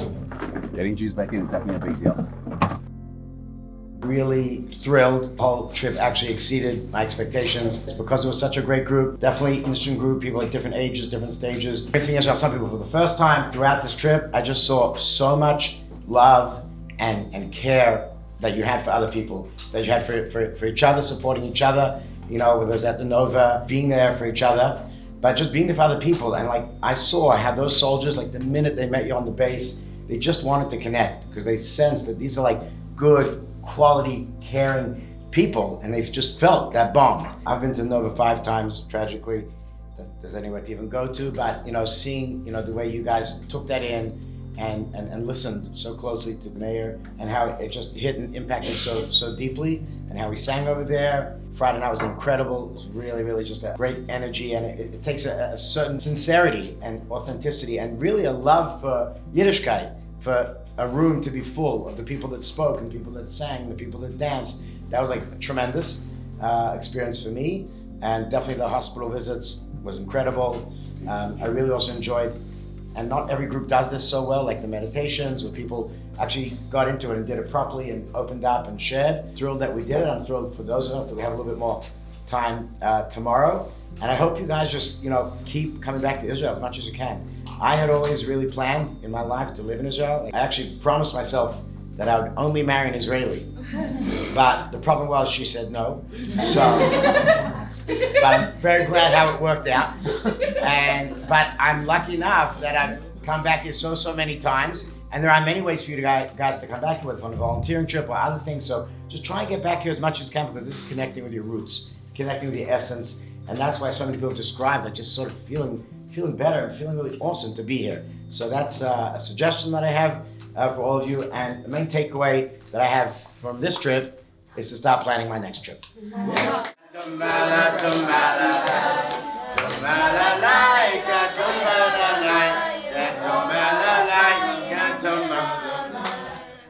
getting Jews back in is definitely a big deal. Really thrilled. The whole trip actually exceeded my expectations. It's because it was such a great group. Definitely an interesting group, people at different ages, different stages. Meeting Israel, some people for the first time throughout this trip, I just saw so much love and care that you had for other people, that you had for each other, supporting each other, you know, whether it was at the Nova, being there for each other, but just being there for other people. And like, I saw how those soldiers, like the minute they met you on the base, they just wanted to connect because they sensed that these are like good, quality, caring people, and they've just felt that bond. I've been to Nova 5 times, tragically. There's anywhere to even go to, but you know, seeing the way you guys took that in and listened so closely to the mayor and how it just hit and impacted so deeply, and how we sang over there. Friday night was incredible. It was really just a great energy, and it takes a certain sincerity and authenticity and really a love for Yiddishkeit, for a room to be full of the people that spoke and people that sang, the people that danced. That was like a tremendous experience for me, and definitely the hospital visits was incredible. I really also enjoyed, and not every group does this so well, like the meditations where people actually got into it and did it properly and opened up and shared. Thrilled that we did it. I'm thrilled for those of us that we have a little bit more time tomorrow. And I hope you guys just, keep coming back to Israel as much as you can. I had always really planned in my life to live in Israel. I actually promised myself that I would only marry an Israeli. But the problem was she said no. So, but I'm very glad how it worked out. But I'm lucky enough that I've come back here so many times. And there are many ways for you guys to come back here, whether on a volunteering trip or other things. So just try and get back here as much as you can, because this is connecting with your roots, connecting with your essence. And that's why so many people describe like just sort of feeling better and feeling really awesome to be here. So that's a suggestion that I have for all of you. And the main takeaway that I have from this trip is to start planning my next trip.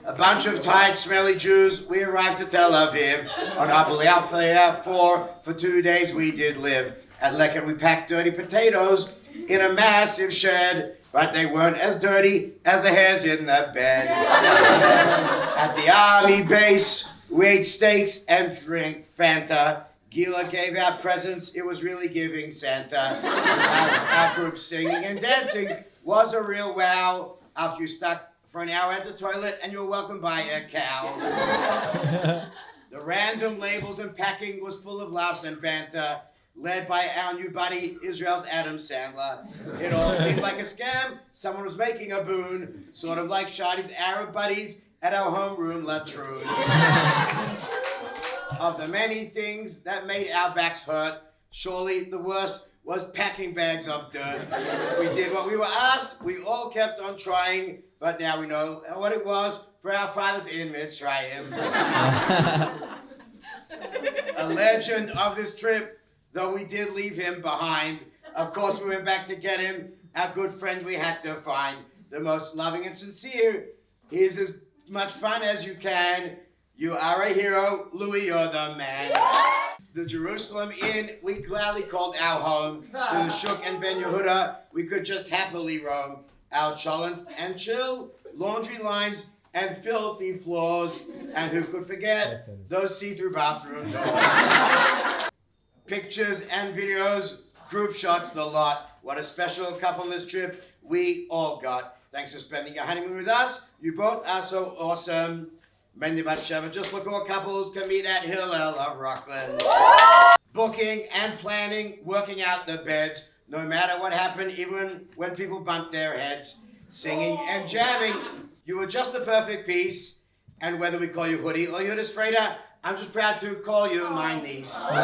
A bunch of tired, smelly Jews, we arrived at Tel Aviv. On Abul Yafayah 4, for 2 days we did live. At Leket we packed dirty potatoes in a massive shed, but they weren't as dirty as the hairs in the bed. At the army base, we ate steaks and drank Fanta. Gila gave out presents. It was really giving Santa. Our group singing and dancing was a real wow. After you stuck for an hour at the toilet and you were welcomed by a cow. The random labels and packing was full of laughs and banter, led by our new buddy, Israel's Adam Sandler. It all seemed like a scam. Someone was making a boon, sort of like Shadi's Arab buddies at our homeroom latrine. Of the many things that made our backs hurt, surely the worst was packing bags of dirt. We did what we were asked, we all kept on trying, but now we know what it was for our fathers in Mitzrayim. A legend of this trip, though we did leave him behind. Of course, we went back to get him, our good friend we had to find. The most loving and sincere. He's as much fun as you can. You are a hero, Louis, you're the man. The Jerusalem Inn, we gladly called our home. To the Shuk and Ben Yehuda, we could just happily roam. Our cholent and chill, laundry lines, and filthy floors. And who could forget those see-through bathroom doors? Pictures and videos, group shots, the lot. What a special couple on this trip we all got. Thanks for spending your honeymoon with us. You both are so awesome. Mendy Batsheva, just look what couples can meet at Hillel of Rockland. Booking and planning, working out the beds, no matter what happened, even when people bumped their heads. Singing and jamming, you were just a perfect piece. And whether we call you Hoodie or Yudis Freda, I'm just proud to call you my niece. I've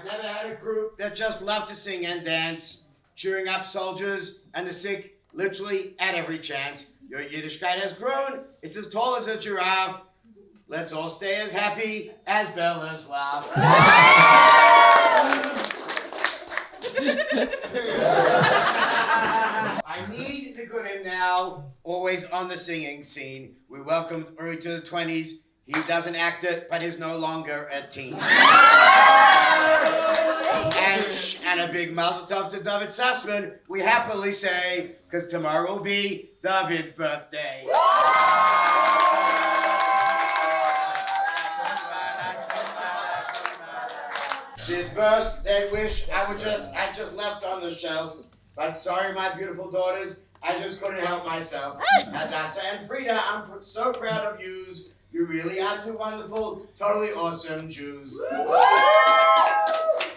never had a group that just loved to sing and dance, cheering up soldiers and the sick literally at every chance. Your Yiddishkeit has grown, it's as tall as a giraffe. Let's all stay as happy as Bella's laugh. I need to put him now, always on the singing scene. We welcomed Uri to the 20s. He doesn't act it, but he's no longer a teen. And a big mazel tov to David Sussman, we happily say, because tomorrow will be David's birthday. This verse, they wish I just left on the shelf. But sorry, my beautiful daughters, I just couldn't help myself. Hadassah and Frida, I'm so proud of yous. You really are two wonderful, totally awesome Jews.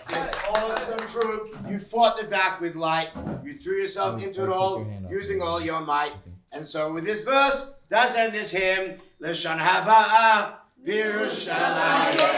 This awesome group, you fought the dark with light. You threw yourselves into it all, using all your might. And so with this verse, does end this hymn, L'Shana Haba'ah, B'Yerushalayim.